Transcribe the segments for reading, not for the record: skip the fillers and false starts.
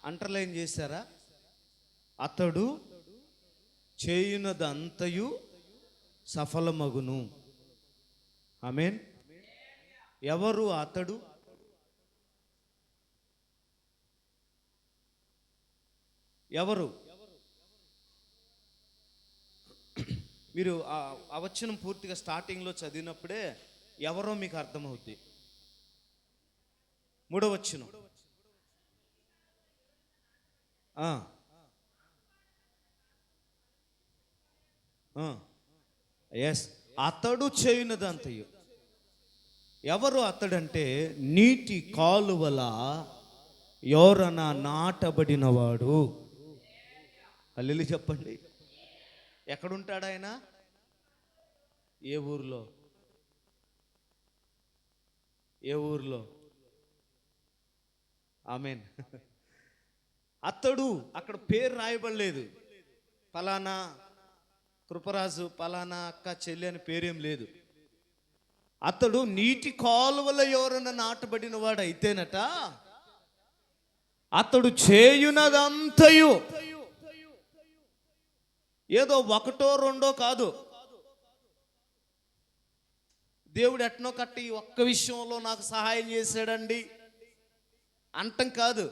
Underline చేశారా? అతడు చేయునదంతయు సఫలమగును. ఆమేన్. ఎవరు అతడు? ఎవరు? మీరు ఆ వచనం పూర్తిగా స్టార్టింగ్లో చదివినప్పుడే ఎవరో మీకు అర్థమవుద్ది. 3వ వచనం. ఎస్, అతడు చేయునదంతయు. ఎవరు అతడంటే నీటి కాలువల యోరన నాటబడినవాడు. హల్లెలూయా చెప్పండి. ఎక్కడుంటాడు ఆయన? ఏ ఊర్లో? ఏ ఊర్లో? ఆమేన్. అతడు అక్కడ పేరు రాయబడలేదు. పలానా కృపరాజు, పలానా అక్క, చెల్లి అని పేరేం లేదు. అతడు నీటి కాలువల ఎవరన్నా నాటబడిన వాడు అయితేనట అతడు చేయునదంతయు, ఏదో ఒకటో రెండో కాదు. దేవుడు ఎట్నో కట్టి ఒక్క విషయంలో నాకు సహాయం చేశాడండి అంటం కాదు.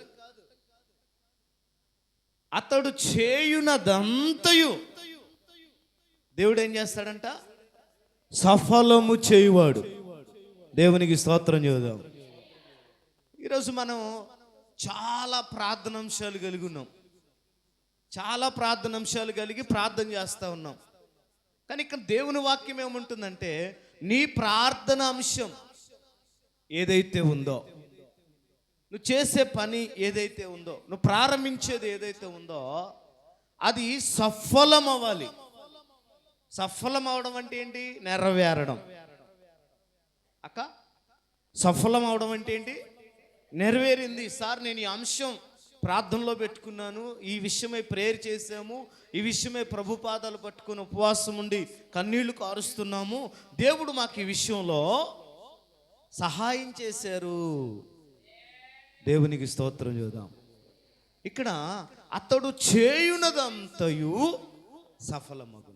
అతడు చేయునదంతయు దేవుడు ఏం చేస్తాడంట? సఫలము చేయువాడు. దేవునికి స్తోత్రం చేద్దాం. ఈరోజు మనం చాలా ప్రార్థనాంశాలు కలిగి ఉన్నాం. చాలా ప్రార్థనాంశాలు కలిగి ప్రార్థన చేస్తూ ఉన్నాం. కానీ ఇక్కడ దేవుని వాక్యం ఏముంటుందంటే, నీ ప్రార్థన అంశం ఏదైతే ఉందో, నువ్వు చేసే పని ఏదైతే ఉందో, నువ్వు ప్రారంభించేది ఏదైతే ఉందో అది సఫలం అవ్వాలి. సఫలం అవడం అంటే ఏంటి? నెరవేరడం. అక్క, సఫలం అవడం అంటే ఏంటి? నెరవేరింది సార్, నేను ఈ అంశం ప్రార్థనలో పెట్టుకున్నాను, ఈ విషయమై ప్రేయర్ చేసాము, ఈ విషయమై ప్రభు పాదాలు పట్టుకుని ఉపవాసం ఉండి కన్నీళ్లు కారుస్తున్నాము, దేవుడు మాకు ఈ విషయంలో సహాయం చేశారు. దేవునికి స్తోత్రం చేద్దాం. ఇక్కడ అతడు చేయునదంతయు సఫలమగును.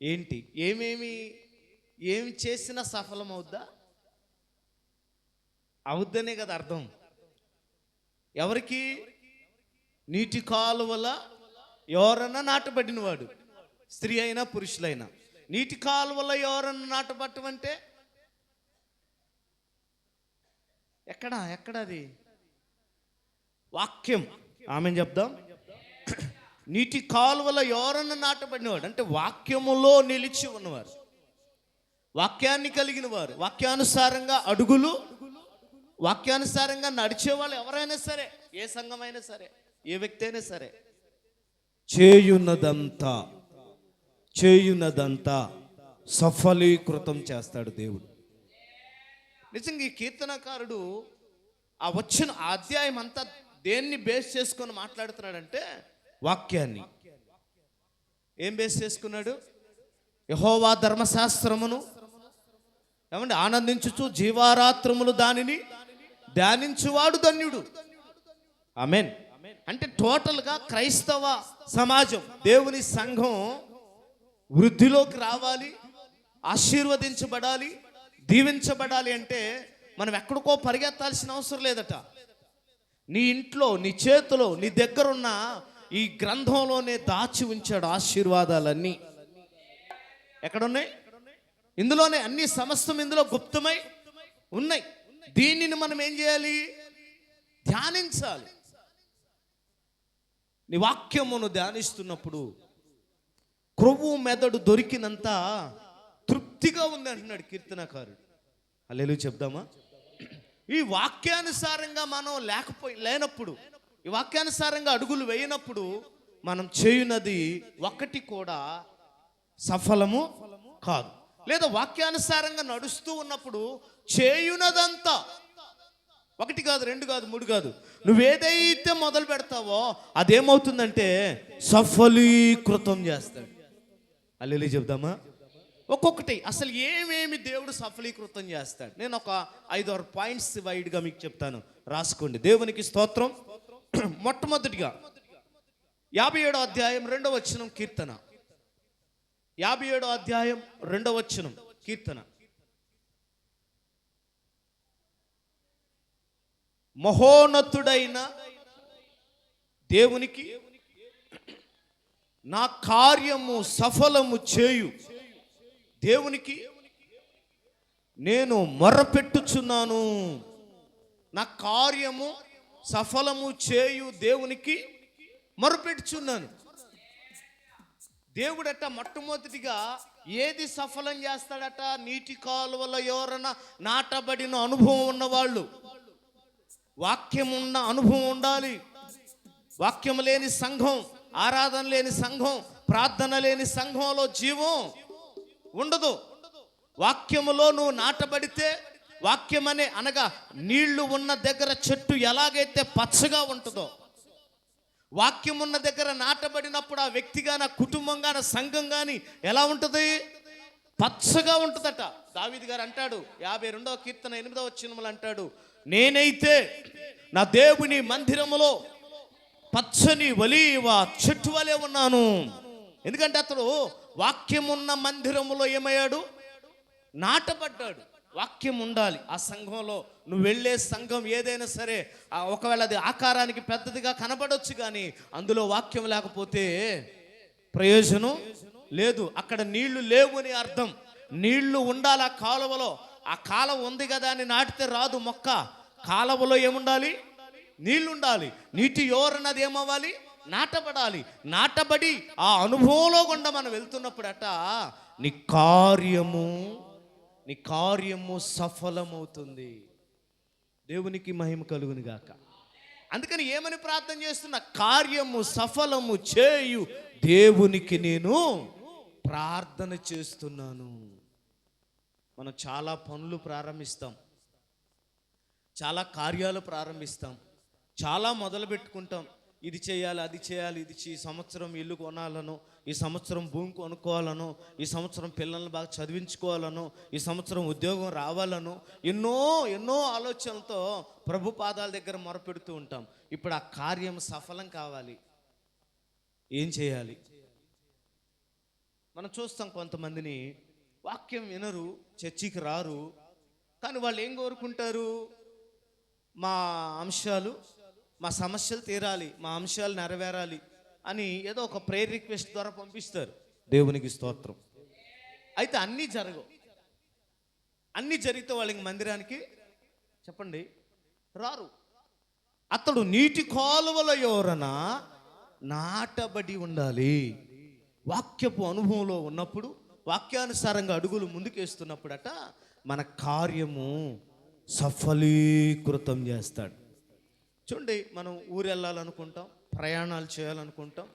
ఏంటి? ఏమి చేసినా సఫలం అవుద్దా? అవుద్దనే కదా అర్థం. ఎవరికి? నీటి కాలువల ఎవరన్నా నాటబడినవాడు, స్త్రీ అయినా పురుషులైనా. నీటి కాలువల ఎవరన్నా నాటబట్టం అంటే ఎక్కడది? వాక్యం. ఆమెను చెప్దాం. నీటి కాలువల ఎవరన్నా నాటబడినవాడు అంటే వాక్యములో నిలిచి ఉన్నవారు, వాక్యాన్ని కలిగిన వారు, వాక్యానుసారంగా అడుగులు, వాక్యానుసారంగా నడిచేవాళ్ళు ఎవరైనా సరే, ఏ సంఘమైనా సరే, ఏ వ్యక్తి అయినా సరే, చేయునదంతా సఫలీకృతం చేస్తాడు దేవుడు. నిజంగా ఈ కీర్తనకారుడు ఆ వచ్చిన అధ్యాయం అంతా దేన్ని బేస్ చేసుకొని మాట్లాడుతున్నాడంటే వాక్యాన్ని. ఏం బేస్ చేసుకున్నాడు? యెహోవా ధర్మశాస్త్రమును ఏమంటే ఆనందించుచు జీవారాత్రములు దానిని ధ్యానించువాడు ధన్యుడు. ఆమేన్. అంటే టోటల్గా క్రైస్తవ సమాజం, దేవుని సంఘం వృద్ధిలోకి రావాలి, ఆశీర్వదించబడాలి, దీవించబడాలి అంటే మనం ఎక్కడికో పరిగెత్తాల్సిన అవసరం లేదట. నీ ఇంట్లో, నీ చేతిలో, నీ దగ్గరున్న ఈ గ్రంథంలోనే దాచి ఉంచాడు ఆశీర్వాదాలన్నీ. ఎక్కడున్నాయి? ఇందులోనే అన్ని, సమస్తం ఇందులో గుప్తమై ఉన్నాయి. దీనిని మనం ఏం చేయాలి? ధ్యానించాలి. నీ వాక్యమును ధ్యానిస్తున్నప్పుడు క్రొవ్వు మెదడు దొరికినంత తృప్తిగా ఉంది అంటున్నాడు కీర్తనకారుడు. హల్లెలూయా చెప్దామా? ఈ వాక్యానుసారంగా మనం లేనప్పుడు, ఈ వాక్యానుసారంగా అడుగులు వేయనప్పుడు మనం చేయునది ఒకటి కూడా సఫలము కాదు. లేదా వాక్యానుసారంగా నడుస్తూ ఉన్నప్పుడు చేయునదంతా, ఒకటి కాదు, రెండు కాదు, మూడు కాదు, నువ్వేదైతే మొదలు పెడతావో అదేమవుతుందంటే సఫలీకృతం చేస్తాడు. హల్లెలూయా చెప్దామా? ఒక్కొక్కటి అసలు ఏమేమి దేవుడు సఫలీకృతం చేస్తాడు. నేను ఒక 5-6 పాయింట్స్ వైడ్గా మీకు చెప్తాను. రాసుకోండి. దేవునికి స్తోత్రం. మొట్టమొదటిగా 57వ అధ్యాయం 2వ వచనం కీర్తన. 57వ అధ్యాయం 2వ వచనం కీర్తన. మహోన్నతుడైన దేవునికి నా కార్యము సఫలము చేయు దేవునికి నేను మొర్రపెట్టుచున్నాను. నా కార్యము సఫలము చేయు దేవునికి మొర్రపెట్టుచున్నాను. దేవుడట మొట్టమొదటిగా ఏది సఫలం చేస్తాడట? నీటి కాలువల ఎవరన్నా నాటబడిన అనుభవం ఉన్నవాళ్ళు, వాక్యం ఉన్న అనుభవం ఉండాలి. వాక్యం లేని సంఘం, ఆరాధన లేని సంఘం, ప్రార్థన లేని సంఘంలో జీవం ఉండదు. వాక్యములో నువ్వు నాటబడితే, వాక్యం అనగా నీళ్లు ఉన్న దగ్గర చెట్టు ఎలాగైతే పచ్చగా ఉంటుందో, వాక్యం ఉన్న దగ్గర నాటబడినప్పుడు ఆ వ్యక్తిగా, నా కుటుంబంగా, నా సంఘం కానీ ఎలా ఉంటుంది? పచ్చగా ఉంటుందట. దావీదు గారు అంటాడు 52వ కీర్తన 8వ వచనంలో అంటాడు, నేనైతే నా దేవుని మందిరములో పచ్చని ఒలీవ చెట్టు వలె ఉన్నాను. ఎందుకంటే అతడు వాక్యం ఉన్న మందిరములో ఏమయ్యాడు? నాటబడ్డాడు. వాక్యం ఉండాలి ఆ సంఘంలో. నువ్వు వెళ్ళే సంఘం ఏదైనా సరే, ఒకవేళ అది ఆకారానికి పెద్దదిగా కనబడవచ్చు, కానీ అందులో వాక్యం లేకపోతే ప్రయోజనం లేదు. అక్కడ నీళ్లు లేవు అని అర్థం. నీళ్లు ఉండాలి ఆ కాలువలో. ఆ కాలువ ఉంది కదా అని నాటితే రాదు మొక్క. కాలువలో ఏముండాలి? నీళ్లు ఉండాలి. నీటి యోరన్నది ఏమవ్వాలి? నాటబడాలి. నాటబడి ఆ అనుభవంలో గుండా మనం వెళ్తున్నప్పుడట నీ కార్యము సఫలమవుతుంది. దేవునికి మహిమ కలుగును గాక. అందుకని ఏమని ప్రార్థన చేస్తున్నా? కార్యము సఫలము చేయు దేవునికి నేను ప్రార్థన చేస్తున్నాను. మనం చాలా పనులు ప్రారంభిస్తాం, చాలా కార్యాలు ప్రారంభిస్తాం, చాలా మొదలు పెట్టుకుంటాం. ఇది చేయాలి, అది చేయాలి, ఈ సంవత్సరం ఇల్లు కొనాలను, ఈ సంవత్సరం భూమి కొనుక్కోవాలను, ఈ సంవత్సరం పిల్లల్ని బాగా చదివించుకోవాలను, ఈ సంవత్సరం ఉద్యోగం రావాలను, ఎన్నో ఆలోచనలతో ప్రభు పాదాల దగ్గర మొరపెడుతూ ఉంటాం. ఇప్పుడు ఆ కార్యం సఫలం కావాలి, ఏం చేయాలి? మనం చూస్తాం కొంతమందిని, వాక్యం వినరు, చర్చికి రారు, కానీ వాళ్ళు ఏం కోరుకుంటారు? మా అంశాలు, మా సమస్యలు తీరాలి, మా అంశాలు నెరవేరాలి అని ఏదో ఒక ప్రేయర్ రిక్వెస్ట్ ద్వారా పంపిస్తారు. దేవునికి స్తోత్రం. అయితే అన్నీ జరగవు. అన్నీ జరిగితే వాళ్ళకి మందిరానికి చెప్పండి రారు. అతడు నీటి కాలువల యోరన నాటబడి ఉండాలి. వాక్యపు అనుభవంలో ఉన్నప్పుడు, వాక్యానుసారంగా అడుగులు ముందుకేస్తున్నప్పుడట మన కార్యము సఫలీకృతం చేస్తాడు. చూడండి, మనం ఊరు వెళ్ళాలనుకుంటాం, ప్రయాణాలు చేయాలనుకుంటాం,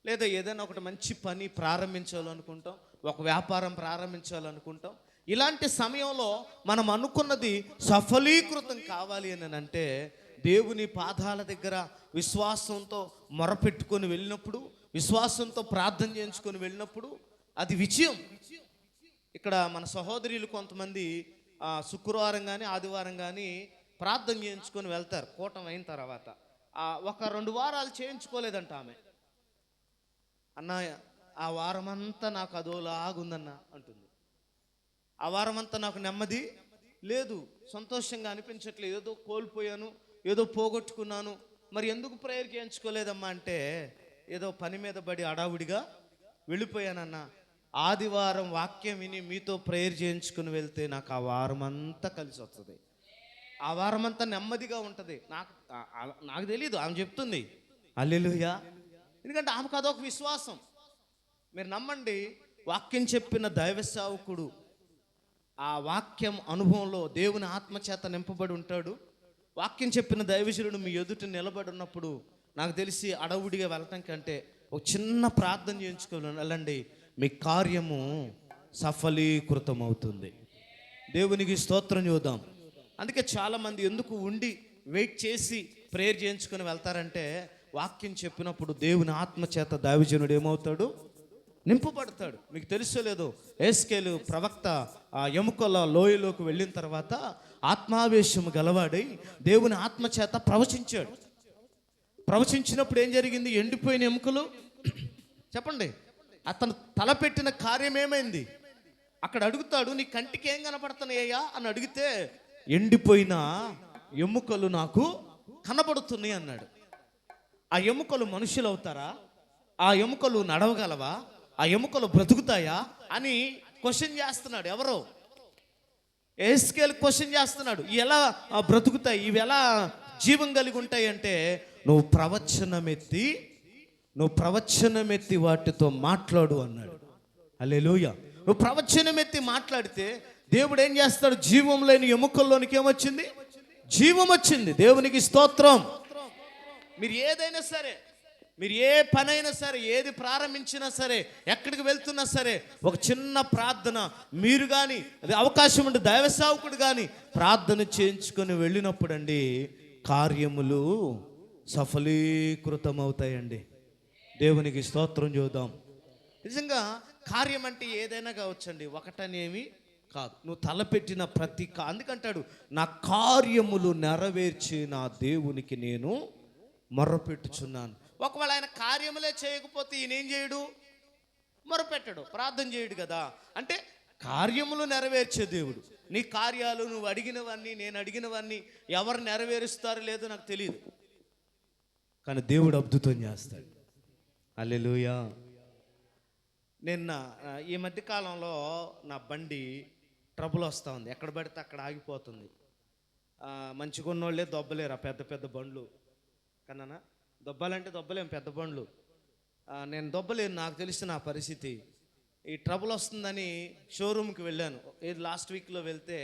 లేదా ఏదైనా ఒకటి మంచి పని ప్రారంభించాలనుకుంటాం, ఒక వ్యాపారం ప్రారంభించాలనుకుంటాం. ఇలాంటి సమయంలో మనం అనుకున్నది సఫలీకృతం కావాలి అని అంటే దేవుని పాదాల దగ్గర విశ్వాసంతో మొరపెట్టుకొని వెళ్ళినప్పుడు, విశ్వాసంతో ప్రార్థన చేయించుకొని వెళ్ళినప్పుడు అది విజయం. ఇక్కడ మన సహోదరులు కొంతమంది శుక్రవారం కానీ ఆదివారం కానీ ప్రార్థన చేయించుకొని వెళ్తారు. కూటం అయిన తర్వాత ఒక 2 వారాలు చేయించుకోలేదంట ఆమె. అన్న ఆ వారమంతా నాకు అదోలాగుందన్న అంటుంది. ఆ వారమంతా నాకు నెమ్మది లేదు, సంతోషంగా అనిపించట్లేదు, ఏదో కోల్పోయాను, ఏదో పోగొట్టుకున్నాను. మరి ఎందుకు ప్రేయర్ చేయించుకోలేదమ్మా అంటే, ఏదో పని మీద పడి అడావుడిగా వెళ్ళిపోయానన్న. ఆదివారం వాక్యం విని మీతో ప్రేయర్ చేయించుకుని వెళ్తే నాకు ఆ వారం అంతా కలిసి వస్తుంది, ఆ వారం అంతా నెమ్మదిగా ఉంటుంది. నాకు తెలియదు, ఆమె చెప్తుంది. హల్లెలూయా. ఎందుకంటే ఆమెకు అదొక విశ్వాసం. మీరు నమ్మండి, వాక్యం చెప్పిన దైవ సేవకుడు ఆ వాక్యం అనుభవంలో దేవుని ఆత్మచేత నింపబడి ఉంటాడు. వాక్యం చెప్పిన దైవజనుడు మీ ఎదుట నిలబడి ఉన్నప్పుడు నాకు తెలిసి అడవుడిగా వెళ్ళటం కంటే ఒక చిన్న ప్రార్థన చేయించుకోవాలి, వెళ్ళండి, మీ కార్యము సఫలీకృతం అవుతుంది. దేవునికి స్తోత్రం చూద్దాం. అందుకే చాలామంది ఎందుకు ఉండి వెయిట్ చేసి ప్రేయర్ చేయించుకొని వెళ్తారంటే, వాక్యం చెప్పినప్పుడు దేవుని ఆత్మచేత దైవజనుడు ఏమవుతాడు? నింపబడతాడు. మీకు తెలుసో లేదో, యేస్కేలు ప్రవక్త ఆ ఎముకల లోయలోకి వెళ్ళిన తర్వాత ఆత్మావేశము గలవాడై దేవుని ఆత్మ చేత ప్రవచించాడు. ప్రవచించినప్పుడు ఏం జరిగింది? ఎండిపోయిన ఎముకలు చెప్పండి, అతను తలపెట్టిన కార్యం ఏమైంది? అక్కడ అడుగుతాడు, నీ కంటికి ఏం కనపడుతున్నాయ్యా అని అడిగితే, ఎండిపోయిన ఎముకలు నాకు కనబడుతున్నాయి అన్నాడు. ఆ ఎముకలు మనుషులు అవుతారా? ఆ ఎముకలు నడవగలవా? ఆ ఎముకలు బ్రతుకుతాయా అని క్వశ్చన్ చేస్తున్నాడు. ఎవరో ఎహెజ్కేలు క్వశ్చన్ చేస్తున్నాడు. ఇవి ఎలా బ్రతుకుతాయి, ఇవి ఎలా జీవం కలిగి ఉంటాయి అంటే, నువ్వు ప్రవచనమెత్తి వాటితో మాట్లాడు అన్నాడు. హల్లెలూయా. నువ్వు ప్రవచనమెత్తి మాట్లాడితే దేవుడు ఏం చేస్తాడు? జీవం లేని ఎముకల్లోనికి ఏమొచ్చింది? జీవం వచ్చింది. దేవునికి స్తోత్రం. మీరు ఏదైనా సరే, మీరు ఏ పనైనా సరే, ఏది ప్రారంభించినా సరే, ఎక్కడికి వెళ్తున్నా సరే, ఒక చిన్న ప్రార్థన మీరు కానీ, అది అవకాశం ఉంటే దైవ సేవకుడు కానీ ప్రార్థన చేయించుకొని వెళ్ళినప్పుడు అండి, కార్యములు సఫలీకృతం అవుతాయండి. దేవునికి స్తోత్రం చూద్దాం. నిజంగా కార్యం అంటే ఏదైనా కావచ్చండి, ఒకటనేమి కాదు. నువ్వు తలపెట్టిన ప్రతి అందుకంటాడు, నా కార్యములు నెరవేర్చి నా దేవునికి నేను మొర్రపెట్టుచున్నాను. ఒకవేళ ఆయన కార్యములే చేయకపోతే ఈయనేం చేయడు? మొరపెట్టడు, ప్రార్థన చేయడు కదా. అంటే కార్యములు నెరవేర్చే దేవుడు. నీ కార్యాలు, నువ్వు అడిగినవన్నీ, నేను అడిగినవన్నీ ఎవరు నెరవేరుస్తారో లేదో నాకు తెలియదు, కానీ దేవుడు అద్భుతం చేస్తాడు. హల్లెలూయా. నిన్న ఈ మధ్యకాలంలో నా బండి ట్రబుల్ వస్తూ ఉంది. ఎక్కడ పడితే అక్కడ ఆగిపోతుంది. మంచిగా ఉన్నోళ్ళే దొబ్బలేరు ఆ పెద్ద పెద్ద బండ్లు. కన్నా దొబ్బాలంటే దొబ్బలేం పెద్ద బండ్లు. నేను దొబ్బలేను, నాకు తెలిసిన నా పరిస్థితి. ఈ ట్రబుల్ వస్తుందని షోరూమ్కి వెళ్ళాను. ఇది లాస్ట్ వీక్లో వెళ్తే,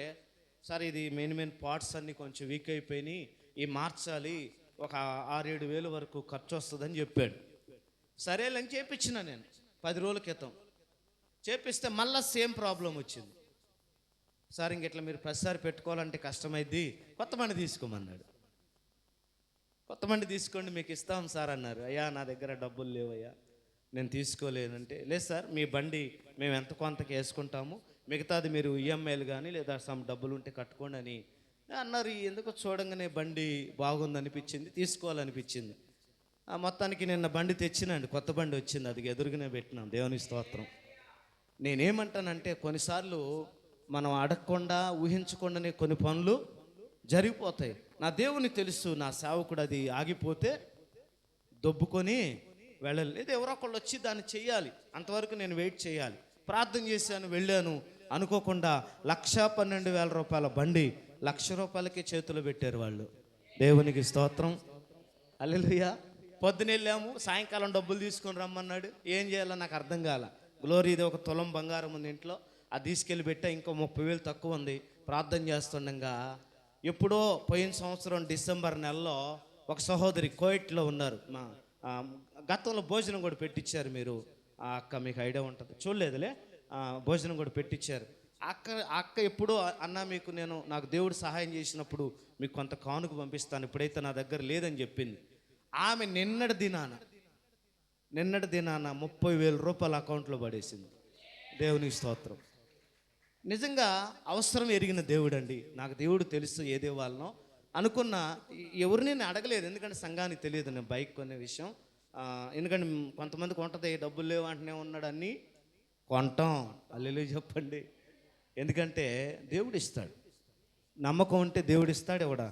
సార్ ఇది మెయిన్ పార్ట్స్ అన్నీ కొంచెం వీక్ అయిపోయినాయి, ఈ మార్చాలి, ఒక 6-7 వేలు వరకు ఖర్చు వస్తుందని చెప్పాడు. సరేలని చేపించిన నేను 10 రోజుల క్రితం. చేపిస్తే మళ్ళీ సేమ్ ప్రాబ్లం వచ్చింది. సార్ ఇంకెట్లా మీరు ప్రతిసారి పెట్టుకోవాలంటే కష్టమైద్ది, కొత్త బండి తీసుకోమన్నాడు. కొత్త బండి తీసుకోండి మీకు ఇస్తాం సార్ అన్నారు. అయ్యా నా దగ్గర డబ్బులు లేవయ్యా, నేను తీసుకోలేనంటే, లేదు సార్ మీ బండి మేము ఎంత కొంతకి వేసుకుంటాము, మిగతాది మీరు ఈఎంఐలు కానీ లేదా సమ్ డబ్బులు ఉంటే కట్టుకోండి అని అన్నారు. ఎందుకు చూడంగానే బండి బాగుందనిపించింది, తీసుకోవాలనిపించింది. మొత్తానికి నిన్న బండి తెచ్చినండి, కొత్త బండి వచ్చింది, అది ఎదురుగానే పెట్టినాం. దేవుని స్తోత్రం. నేనేమంటానంటే, కొన్నిసార్లు మనం అడగకుండా ఊహించకుండానే కొన్ని పనులు జరిగిపోతాయి. నా దేవునికి తెలుసు, నా సేవకుడు అది ఆగిపోతే దొబ్బుకొని వెళ్ళలేదు, ఎవరో ఒకళ్ళు వచ్చి దాన్ని చెయ్యాలి. అంతవరకు నేను వెయిట్ చేయాలి. ప్రార్థన చేశాను, వెళ్ళాను. అనుకోకుండా 1,12,000 రూపాయల బండి 1,00,000 రూపాయలకే చేతులు పెట్టారు వాళ్ళు. దేవునికి స్తోత్రం. హల్లెలూయా. పొద్దున వెళ్ళాము, సాయంకాలం డబ్బులు తీసుకొని రమ్మన్నాడు. ఏం చేయాలో నాకు అర్థం కాల. గ్లోరీ ఇది 1 తులం బంగారం ఉంది ఇంట్లో, అది తీసుకెళ్ళి పెట్టా. ఇంకో 30,000 తక్కువ ఉంది. ప్రార్థన చేస్తుండగా ఎప్పుడో పోయిన సంవత్సరం డిసెంబర్ నెలలో ఒక సహోదరి కోయిట్లో ఉన్నారు. మా గతంలో భోజనం కూడా పెట్టించారు మీరు, ఆ అక్క మీకు ఐడియా ఉంటుంది, చూడలేదులే. భోజనం కూడా పెట్టించారు. అక్క ఎప్పుడో అన్న మీకు నాకు దేవుడు సహాయం చేసినప్పుడు మీకు కొంత కానుక పంపిస్తాను, ఇప్పుడైతే నా దగ్గర లేదని చెప్పింది. ఆమె నిన్నటి దినాన 30,000 రూపాయలు అకౌంట్లో పడేసింది. దేవునికి స్తోత్రం. నిజంగా అవసరం ఎరిగిన దేవుడు అండి. నాకు దేవుడు తెలుసు ఏదే వాళ్ళనో అనుకున్న, ఎవరిని నేను అడగలేదు, ఎందుకంటే సంఘానికి తెలియదు నేను బైక్ కొనే విషయం. ఎందుకంటే కొంతమంది కొంటది, డబ్బులు లేవు అంటనే ఉన్నాడు, అన్నీ కొంటాం. హల్లెలూయా చెప్పండి. ఎందుకంటే దేవుడు ఇస్తాడు, నమ్మకం ఉంటే దేవుడు ఇస్తాడు. ఎవడా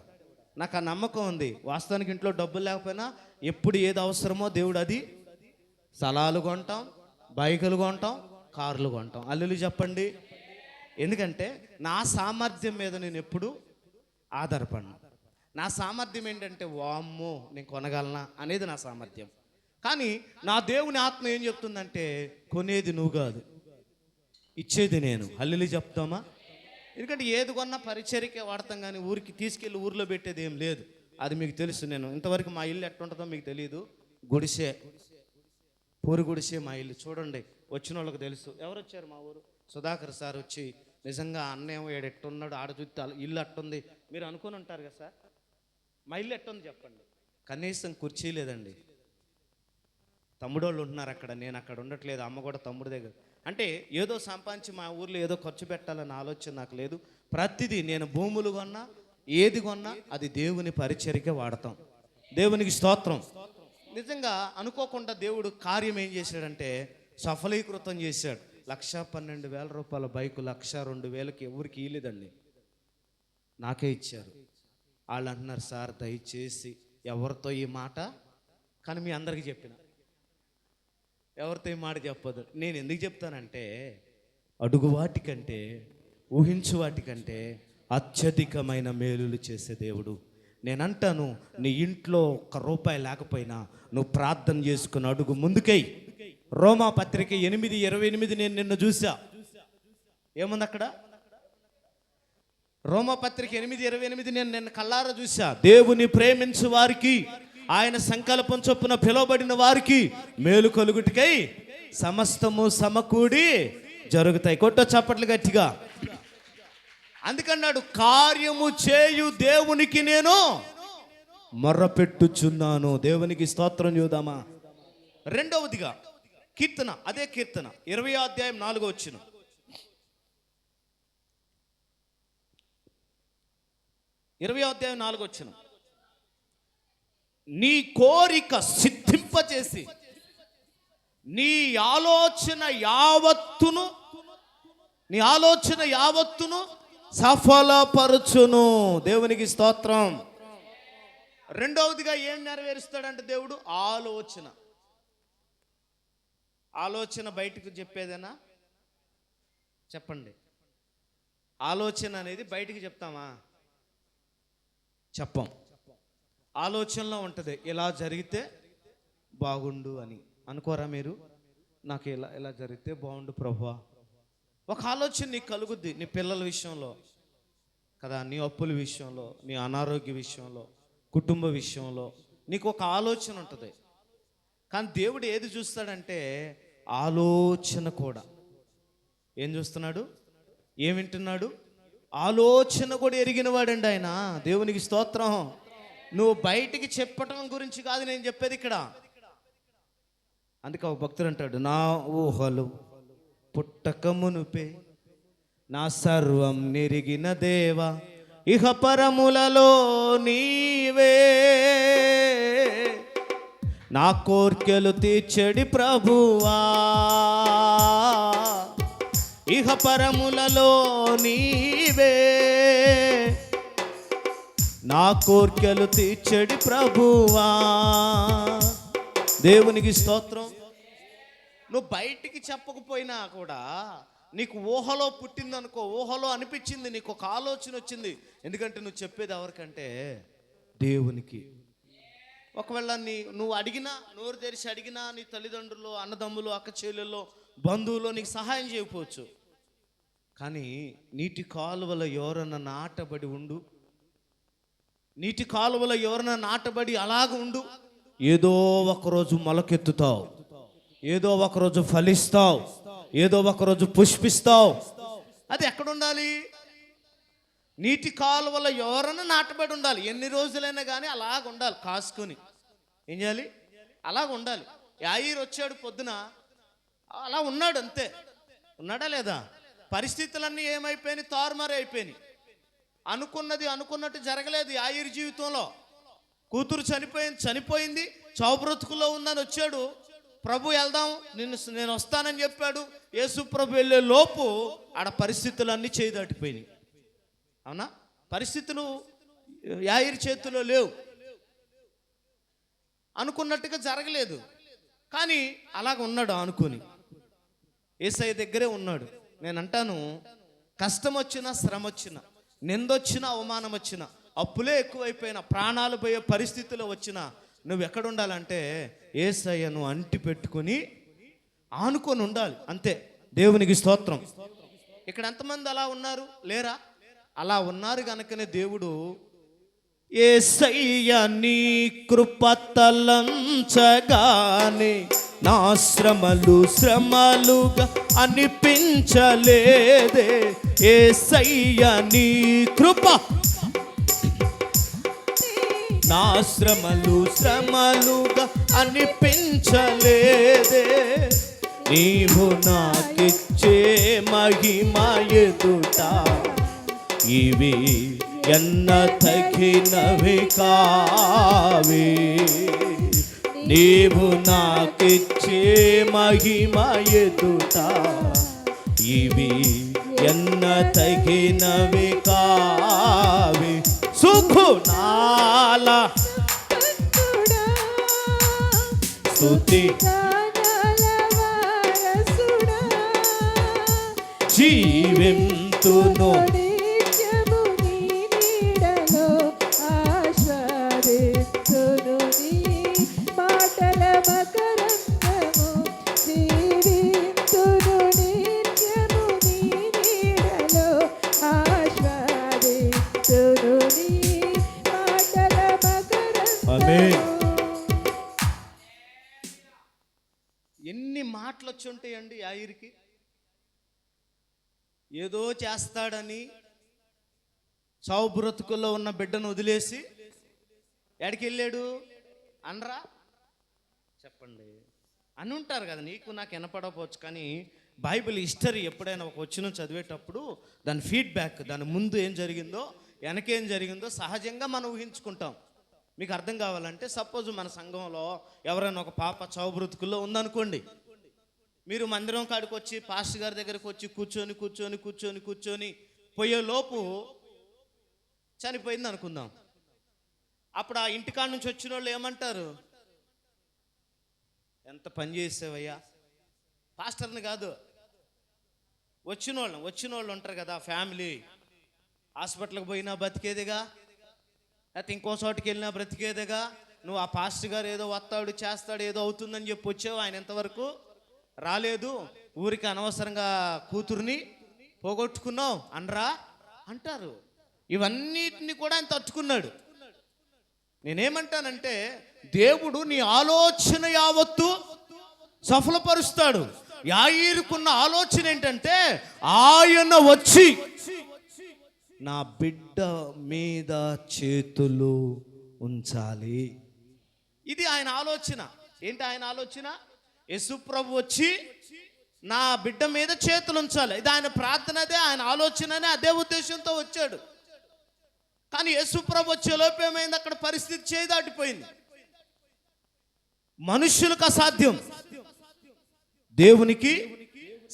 నాకు ఆ నమ్మకం ఉంది. వాస్తవానికి ఇంట్లో డబ్బులు లేకపోయినా ఎప్పుడు ఏది అవసరమో దేవుడు అది, స్థలాలు కొంటాం, బైకులు కొంటాం, కార్లు కొంటాం. హల్లెలూయా చెప్పండి. ఎందుకంటే నా సామర్థ్యం మీద నేను ఎప్పుడు ఆధారపడినా. నా సామర్థ్యం ఏంటంటే, వామ్మో నేను కొనగలనా అనేది నా సామర్థ్యం. కానీ నా దేవుని ఆత్మ ఏం చెప్తుందంటే, కొనేది నువ్వు కాదు, ఇచ్చేది నేను. హల్లెలూయా చెప్తామా? ఎందుకంటే ఏది కొన్నా పరిచర్యకే వాడతాం, కానీ ఊరికి తీసుకెళ్ళి ఊర్లో పెట్టేది ఏం లేదు. అది మీకు తెలుసు. నేను ఇంతవరకు మా ఇల్లు ఎట్టుంటుందో మీకు తెలియదు. గుడిసే, పూరి గుడిసే మా ఇల్లు. చూడండి, వచ్చిన వాళ్ళకి తెలుసు. ఎవరు వచ్చారు? మా ఊరు సుధాకర్ సార్ వచ్చి, నిజంగా అన్నేమో ఎట్టున్నాడు, ఆడ చూస్తే ఇల్లు అట్టుంది మీరు అనుకుని ఉంటారు కదా సార్. మా ఇల్లు ఎట్టుంది చెప్పండి? కనీసం కుర్చీ లేదండి. తమ్ముడోళ్ళు ఉంటున్నారు అక్కడ, నేను అక్కడ ఉండట్లేదు. అమ్మ కూడా తమ్ముడి దగ్గర. అంటే ఏదో సంపాదించి మా ఊర్లో ఏదో ఖర్చు పెట్టాలన్న ఆలోచన నాకు లేదు. ప్రతిదీ నేను భూములు కొన్నా ఏది కొన్నా అది దేవుని పరిచర్యకే వాడతాం. దేవునికి స్తోత్రం. నిజంగా అనుకోకుండా దేవుడు కార్యం ఏం చేశాడంటే సఫలీకృతం చేశాడు. 1,12,000 రూపాయల బైకు 1,02,000కి ఎవరికి ఇవ్వలేదండి, నాకే ఇచ్చారు. వాళ్ళు అంటున్నారు, సార్ దయచేసి ఎవరితో ఈ మాట, కానీ మీ అందరికీ చెప్పిన, ఎవరితో ఈ మాట చెప్పదు. నేను ఎందుకు చెప్తానంటే అడుగు వాటికంటే ఊహించు వాటికంటే అత్యధికమైన మేలులు చేసే దేవుడు. నేనంటాను, నీ ఇంట్లో ₹1 లేకపోయినా నువ్వు ప్రార్థన చేసుకుని అడుగు ముందుకై. రోమా పత్రిక 8:28 నేను నిన్న చూసా. ఏముంది అక్కడ? రోమా పత్రిక 8:28 నేను నిన్న కళ్ళారా చూసా. దేవుని ప్రేమించు వారికి, ఆయన సంకల్పం చొప్పున పిలువబడిన వారికి మేలు కలుగుటికై సమస్తము సమకూడి జరుగుతాయి. కొట్ట చప్పట్లు గట్టిగా. అందుకన్నాడు, కార్యము చేయు దేవునికి నేను మొర్రపెట్టుచున్నాను. దేవునికి స్తోత్రం చూద్దామా. రెండవదిగా కీర్తన, అదే కీర్తన 20వ అధ్యాయం 4వ వచనం. 20వ అధ్యాయం 4వ వచనం. నీ కోరిక సిద్ధింపచేసి నీ ఆలోచన యావత్తును సఫలపరచును. దేవునికి స్తోత్రం. రెండవదిగా ఏం నెరవేరుస్తాడంటే దేవుడు ఆలోచన బయటకు చెప్పేదేనా? చెప్పండి. ఆలోచన అనేది బయటికి చెప్తామా? చెప్పం. ఆలోచనలో ఉంటుంది, ఇలా జరిగితే బాగుండు అని. అనుకోరా మీరు? నాకు ఇలా జరిగితే బాగుండు ప్రభువా. ఒక ఆలోచన నీకు కలుగుద్ది, నీ పిల్లల విషయంలో కదా, నీ అప్పుల విషయంలో, నీ అనారోగ్య విషయంలో, కుటుంబ విషయంలో నీకు ఒక ఆలోచన ఉంటుంది. కానీ దేవుడు ఏది చూస్తాడంటే ఆలోచన కూడా. ఏం చూస్తున్నాడు? ఏం వింటున్నాడు? ఆలోచన కూడా ఎరిగిన వాడండి ఆయన. దేవునికి స్తోత్రం. నువ్వు బయటికి చెప్పటం గురించి కాదు నేను చెప్పేది ఇక్కడ. అందుకే ఒక భక్తుడు అంటాడు, నా ఊహలు పుట్టకమునుపే నా సర్వం నెరిగిన దేవా, ఇహ పరములలో నీవే నా కోర్కెలు తీర్చడి ప్రభువా, ఇహ పరములలో నీవే నా కోర్కెలు తీర్చడి ప్రభువా. దేవునికి స్తోత్రం. నువ్వు బయటికి చెప్పకపోయినా కూడా నీకు ఊహలో పుట్టిందనుకో, ఊహలో అనిపించింది, నీకు ఒక ఆలోచన వచ్చింది. ఎందుకంటే నువ్వు చెప్పేది ఎవరికంటే దేవునికి. ఒకవేళ నువ్వు అడిగినా, నోరు తెరిచి అడిగినా, నీ తల్లిదండ్రులు, అన్నదమ్ములు, అక్క చెల్లెల్లో, బంధువులు నీకు సహాయం చేయకపోవచ్చు. కానీ నీటి కాలువలో ఎవరన్నా నాటబడి ఉండు, నీటి కాలువలో ఎవరన్నా నాటబడి అలాగ ఉండు. ఏదో ఒకరోజు మొలకెత్తుతావు, ఏదో ఒకరోజు ఫలిస్తావు, ఏదో ఒకరోజు పుష్పిస్తావు. అది ఎక్కడ ఉండాలి? నీటి కాలువలో ఎవరన్నా నాటబడి ఉండాలి. ఎన్ని రోజులైనా కానీ అలాగ ఉండాలి, కాసుకొని. ఏం చేయాలి? అలాగ ఉండాలి. యాయీరు వచ్చాడు పొద్దున, అలా ఉన్నాడు, అంతే. ఉన్నాడా లేదా? పరిస్థితులన్నీ ఏమైపోయినాయి? తారుమారు అయిపోయినాయి. అనుకున్నట్టు జరగలేదు యాయీరు జీవితంలో. కూతురు చనిపోయింది, చావు బ్రతుకుల్లో ఉందని వచ్చాడు. ప్రభు వెళ్దాం, నేను వస్తానని చెప్పాడు. యేసు ప్రభు వెళ్ళే లోపు ఆడ పరిస్థితులన్నీ చేయి దాటిపోయినాయి. అవునా? పరిస్థితులు యాయీరు చేతిలో లేవు, అనుకున్నట్టుగా జరగలేదు. కానీ అలాగ ఉన్నాడు అనుకుని. యేసయ్య దగ్గరే ఉన్నాడు. నేను అంటాను, కష్టం వచ్చినా, శ్రమ వచ్చినా, నిందొచ్చినా, అవమానం వచ్చినా, అప్పులే ఎక్కువైపోయినా, ప్రాణాలు పోయే పరిస్థితిలో వచ్చినా నువ్వు ఎక్కడ ఉండాలంటే యేసయ్యను అంటి పెట్టుకుని ఆనుకొని ఉండాలి, అంతే. దేవునికి స్తోత్రం. ఇక్కడ ఎంతమంది అలా ఉన్నారు? లేరా? అలా ఉన్నారు కనుకనే దేవుడు యేసయ్య నీ కృప తలంచగానే నా శ్రమలుగా అనిపించలేదే. యేసయ్య నీ కృప నా శ్రమలుగా అనిపించలేదే. నీవు నాకిచ్చే మహిమ ఎదుట ఇవి ఎన్న తగినవి కావే, నీవు నాకిచ్చే మహిమ ఎదుట ఇవి ఎన్న తగినవి కావే. సుఖునాల స్తుతి జీవింతును ఎన్ని మాటలు వచ్చి ఉంటాయండి యాయిరికి. ఏదో చేస్తాడని చావు బ్రతుకుల్లో ఉన్న బిడ్డను వదిలేసి ఎక్కడికి వెళ్ళాడు అనరా చెప్పండి అని ఉంటారు కదా. నీకు నాకు వినపడకపోవచ్చు, కానీ బైబిల్ హిస్టరీ ఎప్పుడైనా ఒక వచనం చదివేటప్పుడు దాని ఫీడ్బ్యాక్, దాని ముందు ఏం జరిగిందో వెనకేం జరిగిందో సహజంగా మనం ఊహించుకుంటాం. మీకు అర్థం కావాలంటే సపోజ్ మన సంఘంలో ఎవరైనా ఒక పాప చావు బ్రతుకుల్లో ఉందనుకోండి, మీరు మందిరం కాడికి వచ్చి పాస్టర్ గారి దగ్గరికి వచ్చి కూర్చొని కూర్చొని కూర్చొని కూర్చొని పోయేలోపు చనిపోయింది అనుకుందాం. అప్పుడు ఆ ఇంటికాడ నుంచి వచ్చిన వాళ్ళు ఏమంటారు? ఎంత పని చేసావయ్యా. పాస్టర్ని కాదు, వచ్చిన వాళ్ళు ఉంటారు కదా, ఫ్యామిలీ. హాస్పిటల్కి పోయినా బతికేదిగా, లేకపోతే ఇంకో చోటుకి వెళ్ళినా బ్రతికేదిగా. నువ్వు ఆ పాస్టర్ గారు ఏదో వస్తాడు చేస్తాడు ఏదో అవుతుందని చెప్పి వచ్చావు, ఆయన ఎంతవరకు రాలేదు, ఊరికి అనవసరంగా కూతుర్ని పోగొట్టుకున్నావు అనరా అంటారు. ఇవన్నిటిని కూడా ఆయన తట్టుకున్నాడు. నేనేమంటానంటే దేవుడు నీ ఆలోచన యావత్తు సఫలపరుస్తాడు. యాయీరుకున్న ఆలోచన ఏంటంటే ఆయన వచ్చి నా బిడ్డ మీద చేతులు ఉంచాలి. ఇది ఆయన ఆలోచన. ఏంటి ఆయన ఆలోచన? యేసుప్రభు వచ్చి నా బిడ్డ మీద చేతులు ఉంచాలి. ఇది ఆయన ప్రార్థన, అదే ఆయన ఆలోచననే, అదే ఉద్దేశంతో వచ్చాడు. కానీ యేసుప్రభు వచ్చే లోపు ఏమైంది? అక్కడ పరిస్థితి చేయి దాటిపోయింది. మనుష్యులకు అసాధ్యం, దేవునికి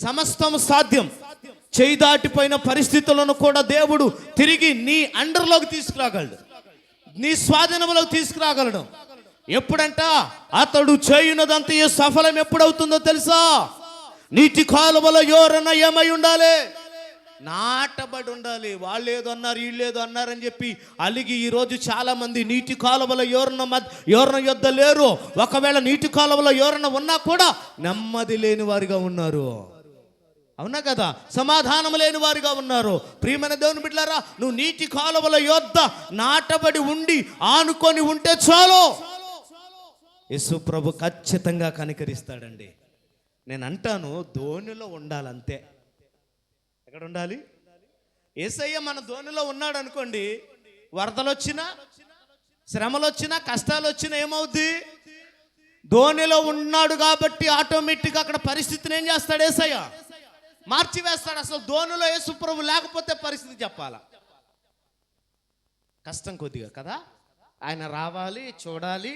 సమస్తం సాధ్యం. చేయి దాటిపోయిన పరిస్థితులను కూడా దేవుడు తిరిగి నీ అండర్లోకి తీసుకురాగలడు, నీ స్వాధీనంలోకి తీసుకురాగలడు. ఎప్పుడంట అతడు చేయునదంతా సఫలం ఎప్పుడవుతుందో తెలుసా? నీటి కాలువలో ఎవరన్నా ఏమై ఉండాలి? నాటబడి ఉండాలి. వాళ్ళు ఏదో అన్నారు వీళ్ళు ఏదో అన్నారని చెప్పి అలిగి ఈరోజు చాలా మంది నీటి కాలువలో ఎవరన్నా యొద్ద లేరు. ఒకవేళ నీటి కాలువలో ఎవరన్నా ఉన్నా కూడా నెమ్మది లేని వారిగా ఉన్నారు. అవునా కదా? సమాధానం లేని వారిగా ఉన్నారు. ప్రియమైన దేవుని బిడ్డలారా, నువ్వు నీటి కాలువల యొద్ద నాటబడి ఉండి ఆనుకొని ఉంటే చాలు, యేసు ప్రభు ఖచ్చితంగా కనికరిస్తాడండి. నేను అంటాను, ధోనిలో ఉండాలంతే. ఎక్కడ ఉండాలి? యేసయ్య మన ధోనిలో ఉన్నాడు అనుకోండి, వరదలు వచ్చినా శ్రమలు వచ్చినా కష్టాలు వచ్చినా ఏమవుద్ది? ధోనిలో ఉన్నాడు కాబట్టి ఆటోమేటిక్గా అక్కడ పరిస్థితిని ఏం చేస్తాడు? యేసయ్య మార్చివేస్తాడు. అసలు ధోనిలో యేసు ప్రభు లేకపోతే పరిస్థితి చెప్పాలా? కష్టం కొద్దిగా కదా. ఆయన రావాలి, చూడాలి,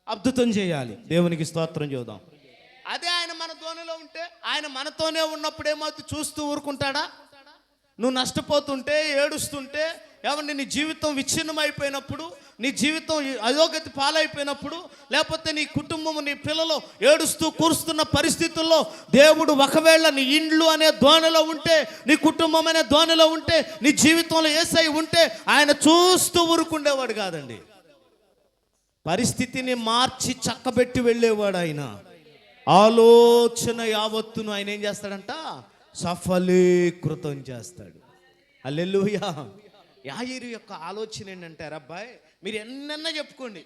అద్భుతం చేయాలి. దేవునికి స్తోత్రం చేద్దాం. అదే ఆయన మన ధోనిలో ఉంటే, ఆయన మనతోనే ఉన్నప్పుడు ఏమవుతుంది? చూస్తూ ఊరుకుంటాడా? నువ్వు నష్టపోతుంటే, ఏడుస్తుంటే, ఏమన్నా నీ జీవితం విచ్ఛిన్నం అయిపోయినప్పుడు, నీ జీవితం అధోగతి పాలైపోయినప్పుడు, లేకపోతే నీ కుటుంబం నీ పిల్లలు ఏడుస్తూ కూరుస్తున్న పరిస్థితుల్లో దేవుడు ఒకవేళ నీ ఇండ్లు అనే ధోనిలో ఉంటే, నీ కుటుంబం అనే ధోనిలో ఉంటే, నీ జీవితంలో యేసయ్య ఉంటే ఆయన చూస్తూ ఊరుకుండేవాడు కాదండి. పరిస్థితిని మార్చి చక్కబెట్టి వెళ్ళేవాడు. ఆయన ఆలోచన యావత్తును ఆయన ఏం చేస్తాడంట? సఫలీకృతం చేస్తాడు. హల్లెలూయా. యాయీరు యొక్క ఆలోచన ఏంటంటే, అబ్బాయి మీరు ఎన్నన్నా చెప్పుకోండి,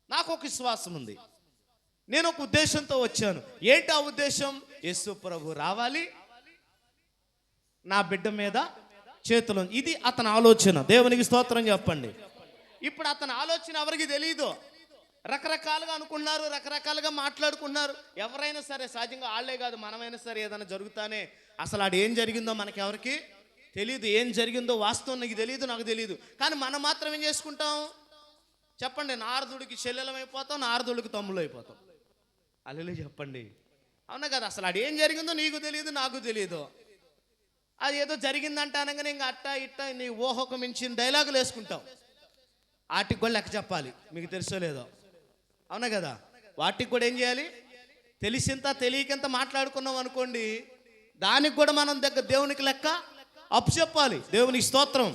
నాకు ఒక విశ్వాసం ఉంది, నేను ఒక ఉద్దేశంతో వచ్చాను. ఏంటి ఆ ఉద్దేశం? యేసు ప్రభు రావాలి, నా బిడ్డ మీద చేతులు. ఇది అతని ఆలోచన. దేవునికి స్తోత్రం చెప్పండి. ఇప్పుడు అతని ఆలోచన ఎవరికి తెలియదు. రకరకాలుగా అనుకున్నారు, రకరకాలుగా మాట్లాడుకున్నారు. ఎవరైనా సరే సహజంగా వాళ్ళే కాదు, మనమైనా సరే ఏదైనా జరుగుతానే అసలు ఆడు ఏం జరిగిందో మనకెవరికి తెలీదు, ఏం జరిగిందో వాస్తవం నీకు తెలియదు, నాకు తెలియదు. కానీ మనం మాత్రం ఏం చేసుకుంటాం చెప్పండి? నారదుడికి చెల్లెలం అయిపోతాం, నారదుడికి తమ్ముళ్ళు అయిపోతాం. అల్లెలు చెప్పండి, అవునా కదా? అసలు అది ఏం జరిగిందో నీకు తెలియదు, నాకు తెలియదు. అది ఏదో జరిగిందంటే అనగానే ఇంకా అట్టా ఇట్టా నీ ఊహకు మించిన డైలాగులు వేసుకుంటావు. వాటికి కూడా లెక్క చెప్పాలి, మీకు తెలుసో లేదో, అవునా కదా? వాటికి కూడా ఏం చేయాలి? తెలిసింత తెలియకంత మాట్లాడుకున్నాం అనుకోండి, దానికి కూడా మనం దేవునికి లెక్క అప్పు చెప్పాలి. దేవునికి స్తోత్రం.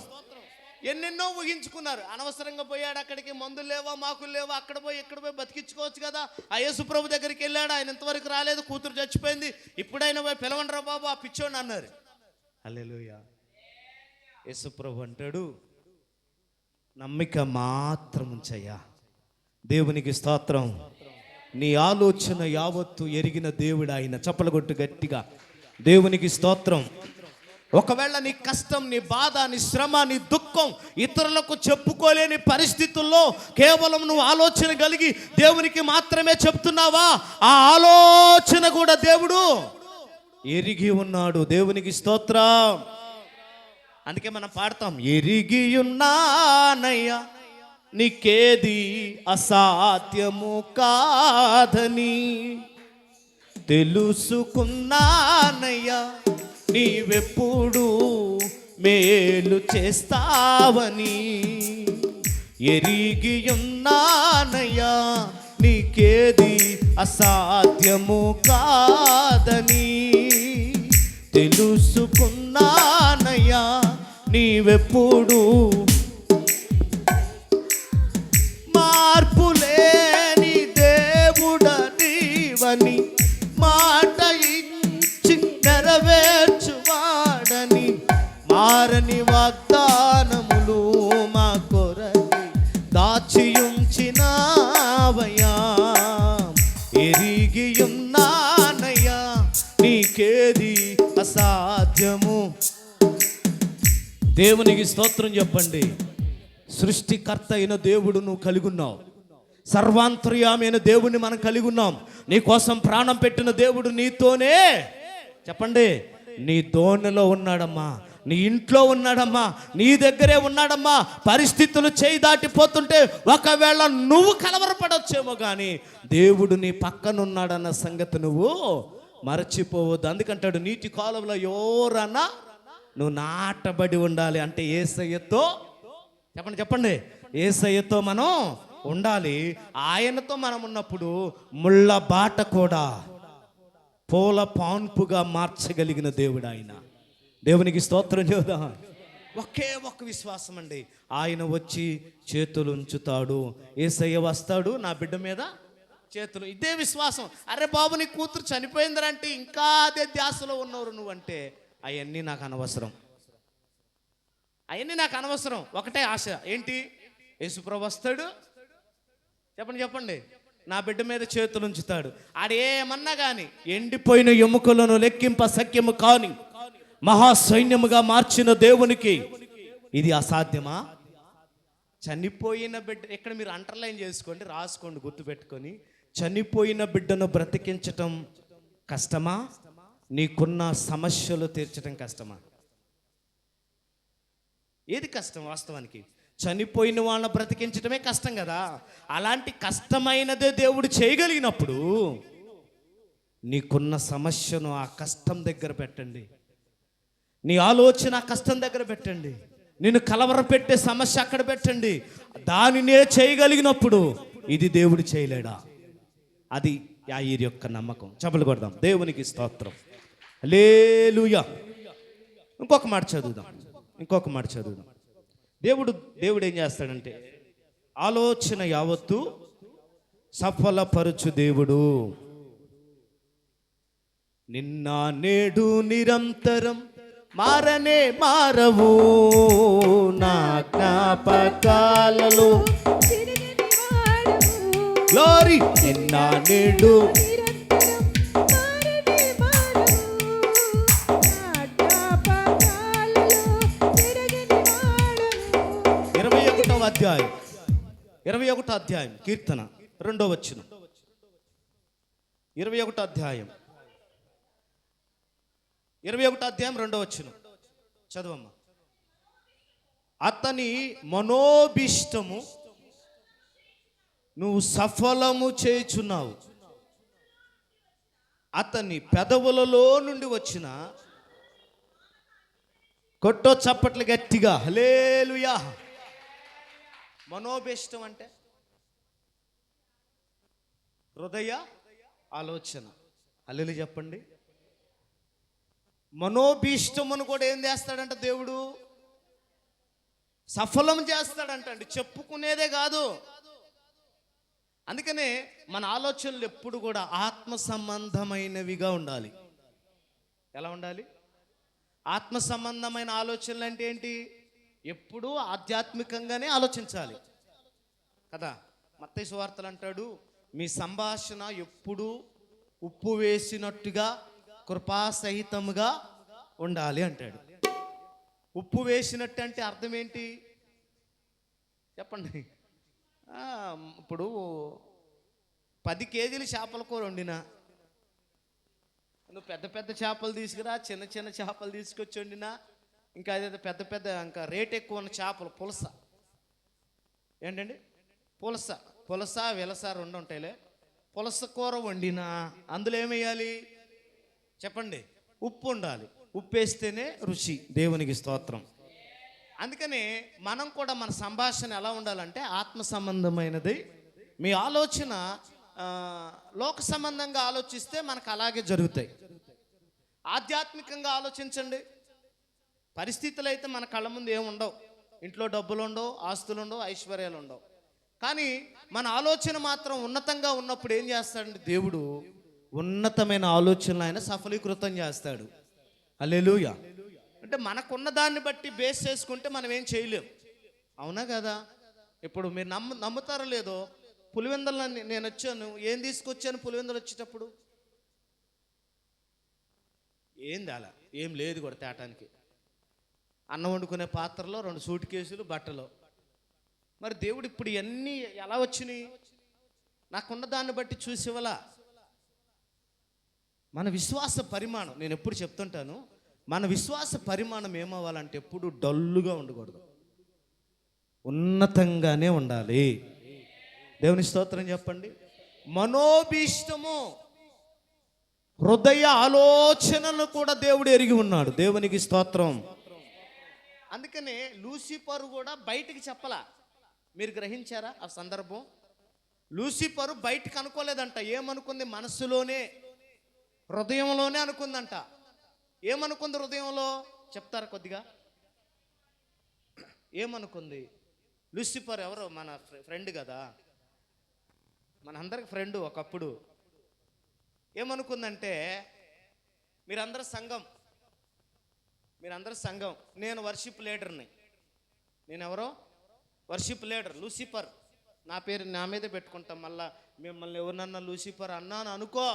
ఎన్నెన్నో ఊహించుకున్నారు, అనవసరంగా పోయాడు అక్కడికి, మందులు లేవా, మాకులు లేవా, అక్కడ పోయి ఇక్కడ పోయి బతికించుకోవచ్చు కదా. ఆ యేసు ప్రభు దగ్గరికి వెళ్ళాడు, ఆయన ఇంతవరకు రాలేదు, కూతురు చచ్చిపోయింది, ఇప్పుడైనా పోయి పిలవండ్రా బాబు ఆ పిచ్చోడిని అన్నారు. హల్లెలూయా. యేసు ప్రభు అంటాడు, నమ్మిక మాత్రం ఉంచయ్యా. దేవునికి స్తోత్రం. నీ ఆలోచన యావత్తు ఎరిగిన దేవుడు ఆయన. చప్పలు కొట్టు గట్టిగా, దేవునికి స్తోత్రం. ఒకవేళ నీ కష్టం, నీ బాధ, నీ శ్రమ, నీ దుఃఖం ఇతరులకు చెప్పుకోలేని పరిస్థితుల్లో కేవలం నువ్వు ఆలోచన కలిగి దేవునికి మాత్రమే చెప్తున్నావా, ఆ ఆలోచన కూడా దేవుడు ఎరిగి ఉన్నాడు. దేవునికి స్తోత్రం. అందుకే మనం పాడతాం, ఎరిగి ఉన్నానయ్యా నీకేది అసాధ్యము కాదని, తెలుసుకున్నానయ్యా నీవెప్పుడు మేలు చేస్తావని, ఎరిగి ఉన్నానయ్యా నీకేది అసాధ్యము కాదని, తెలుసుకున్నానయ్యా నీవెప్పుడు మార్పులేని దేవుడనివని, మాట ఇచ్చి నెరవేర్చువాడని, మారని వాగ్దానములు మా కొరకి దాచియుంచినావయ్యా, ఎరిగి ఉన్నానయ్యా నీకేది అసాధ్యము. దేవునికి స్తోత్రం చెప్పండి. సృష్టికర్త అయిన దేవుడు నువ్వు కలిగి ఉన్నావు, సర్వాంతర్యామి అయిన దేవుడిని మనం కలిగి ఉన్నాం. నీ కోసం ప్రాణం పెట్టిన దేవుడు నీతోనే, చెప్పండి, నీ దోణిలో ఉన్నాడమ్మా, నీ ఇంట్లో ఉన్నాడమ్మా, నీ దగ్గరే ఉన్నాడమ్మా. పరిస్థితులు చేయి దాటిపోతుంటే ఒకవేళ నువ్వు కలవరపడొచ్చేమో కానీ దేవుడు నీ పక్కనున్నాడన్న సంగతి నువ్వు మరచిపోవద్దు. అందుకంటాడు, నీటి కాలువలో ఎవరన్నా నువ్వు నాటబడి ఉండాలి అంటే యేసయ్యతో, చెప్పండి చెప్పండి, యేసయ్యతో మనం ఉండాలి. ఆయనతో మనం ఉన్నప్పుడు ముళ్ళ బాట కూడా పూల పాన్పుగా మార్చగలిగిన దేవుడు ఆయన. దేవునికి స్తోత్రం చేద్దాం. ఒకే ఒక్క విశ్వాసం అండి, ఆయన వచ్చి చేతులు ఉంచుతాడు. యేసయ్య వస్తాడు, నా బిడ్డ మీద చేతులు. ఇదే విశ్వాసం. అరే బాబు నీ కూతురు చనిపోయిందరంటే ఇంకా అదే ధ్యాసలో ఉన్నవారు నువ్వంటే, అవన్నీ నాకు అనవసరం, అవన్నీ నాకు అనవసరం. ఒకటే ఆశ, ఏంటి? యేసుప్రభు వస్తాడు, చెప్పండి చెప్పండి, నా బిడ్డ మీద చేతులు ఉంచుతాడు. ఆడేమన్నా కానీ ఎండిపోయిన ఎముకలను లెక్కింప సఖ్యము కాని మహాసైన్యముగా మార్చిన దేవునికి ఇది అసాధ్యమా? చనిపోయిన బిడ్డ, ఇక్కడ మీరు అండర్లైన్ చేసుకోండి, రాసుకోండి, గుర్తుపెట్టుకొని, చనిపోయిన బిడ్డను బ్రతికించటం కష్టమా? నీకున్న సమస్యలు తీర్చడం కష్టమా? ఏది కష్టం? వాస్తవానికి చనిపోయిన వాళ్ళని బ్రతికించటమే కష్టం కదా. అలాంటి కష్టమైనదే దేవుడు చేయగలిగినప్పుడు నీకున్న సమస్యను ఆ కష్టం దగ్గర పెట్టండి, నీ ఆలోచన ఆ కష్టం దగ్గర పెట్టండి, నిన్ను కలవరపెట్టే సమస్య అక్కడ పెట్టండి. దానినే చేయగలిగినప్పుడు ఇది దేవుడు చేయలేడా? అది యాయీరు యొక్క నమ్మకం. చప్పలు కొడదాం, దేవునికి స్తోత్రం. హల్లెలూయా. ఇంకొక మాట చదువుదాం. దేవుడు ఏం చేస్తాడంటే, ఆలోచన యావత్తు సఫలపరచు దేవుడు. నిన్న నేడు నిరంతరం మారనే మారవు, నా జ్ఞాపకాలలో గ్లోరీ. నిన్న నేడు 21వ అధ్యాయం కీర్తన 2వ వచనం. 21వ అధ్యాయం 2వ వచనం. చదవమ్మా. అతని మనోభిష్టము నువ్వు సఫలము చేయుచున్నావు. అతని పెదవులలో నుండి వచ్చిన కొట్టో చప్పట్లు గట్టిగా హల్లెలూయా. మనోభిష్టం అంటే హృదయ ఆలోచన. హల్లెలూయా చెప్పండి. మనోభీష్టమును కూడా ఏం చేస్తాడంట దేవుడు? సఫలం చేస్తాడంట అండి. చెప్పుకునేదే కాదు. అందుకనే మన ఆలోచనలు ఎప్పుడు కూడా ఆత్మ సంబంధమైనవిగా ఉండాలి. ఎలా ఉండాలి? ఆత్మ సంబంధమైన ఆలోచనలు అంటే ఏంటి? ఎప్పుడూ ఆధ్యాత్మికంగానే ఆలోచించాలి కదా. మత్తయి సువార్తలు అంటాడు, మీ సంభాషణ ఎప్పుడూ ఉప్పు వేసినట్టుగా కృపాసహితముగా ఉండాలి అంటాడు. ఉప్పు వేసినట్టు అంటే అర్థం ఏంటి చెప్పండి? ఇప్పుడు 10 కేజీలు చేపల కూర వండినా, నువ్వు పెద్ద పెద్ద చేపలు తీసుకురా, చిన్న చిన్న చేపలు తీసుకొచ్చి వండినా, ఇంకా అదే పెద్ద పెద్ద ఇంకా రేట్ ఎక్కువ ఉన్న చేపలు పులస ఏంటండి, పులస విలస 2 ఉంటాయిలే. పులస కూర వండినా అందులో ఏమేయాలి చెప్పండి? ఉప్పు ఉండాలి. ఉప్పు వేస్తేనే రుచి. దేవునికి స్తోత్రం. అందుకని మనం కూడా మన సంభాషణ ఎలా ఉండాలంటే ఆత్మ సంబంధమైనది. మీ ఆలోచన లోక సంబంధంగా ఆలోచిస్తే మనకు అలాగే జరుగుతాయి. ఆధ్యాత్మికంగా ఆలోచించండి. పరిస్థితులు అయితే మన కళ్ళ ముందు ఏముండవు. ఇంట్లో డబ్బులు ఉండవు, ఆస్తులు ఉండవు, ఐశ్వర్యాలు ఉండవు. కానీ మన ఆలోచన మాత్రం ఉన్నతంగా ఉన్నప్పుడు ఏం చేస్తాడంటే దేవుడు ఉన్నతమైన ఆలోచనలు ఆయన సఫలీకృతం చేస్తాడు. హల్లెలూయా. అంటే మనకున్న దాన్ని బట్టి బేస్ చేసుకుంటే మనం ఏం చేయలేం. అవునా కదా? ఇప్పుడు మీరు నమ్ముతారో లేదో, పులివెందలని నేను వచ్చాను. ఏం తీసుకొచ్చాను పులివెందలు వచ్చేటప్పుడు? ఏంది అలా ఏం లేదు కూడా తేటానికి. అన్నం వండుకునే పాత్రలో 2 సూట్ కేసులు, బట్టలు. మరి దేవుడు ఇప్పుడు ఇవన్నీ ఎలా వచ్చినాయి? నాకున్న దాన్ని బట్టి చూసి ఇవ్వలా. మన విశ్వాస పరిమాణం, నేను ఎప్పుడు చెప్తుంటాను, మన విశ్వాస పరిమాణం ఏమవ్వాలంటే ఎప్పుడు డల్లుగా ఉండకూడదు, ఉన్నతంగానే ఉండాలి. దేవుని స్తోత్రం చెప్పండి. మనోభీష్టము, హృదయ ఆలోచనలు కూడా దేవుడు ఎరిగి ఉన్నాడు. దేవునికి స్తోత్రం. అందుకనే లూసిఫరు కూడా బయటికి చెప్పలా. మీరు గ్రహించారా ఆ సందర్భం? లూసిఫరు బయటికి అనుకోలేదంట. ఏమనుకుంది? మనసులోనే, హృదయంలోనే అనుకుందంట. ఏమనుకుంది హృదయంలో? చెప్తారా కొద్దిగా? ఏమనుకుంది? లూసిఫర్ ఎవరో మన ఫ్రెండ్ కదా, మన అందరికి ఫ్రెండ్ ఒకప్పుడు. ఏమనుకుందంటే మీరందరూ సంఘం, నేను వర్షిప్ లీడర్ని. నేనెవరో వర్షిప్ లీడర్ లూసిఫర్. నా పేరు నా మీదే పెట్టుకుంటాం. మళ్ళా మిమ్మల్ని ఎవరినన్నా లూసిఫర్ అన్నాను అనుకో,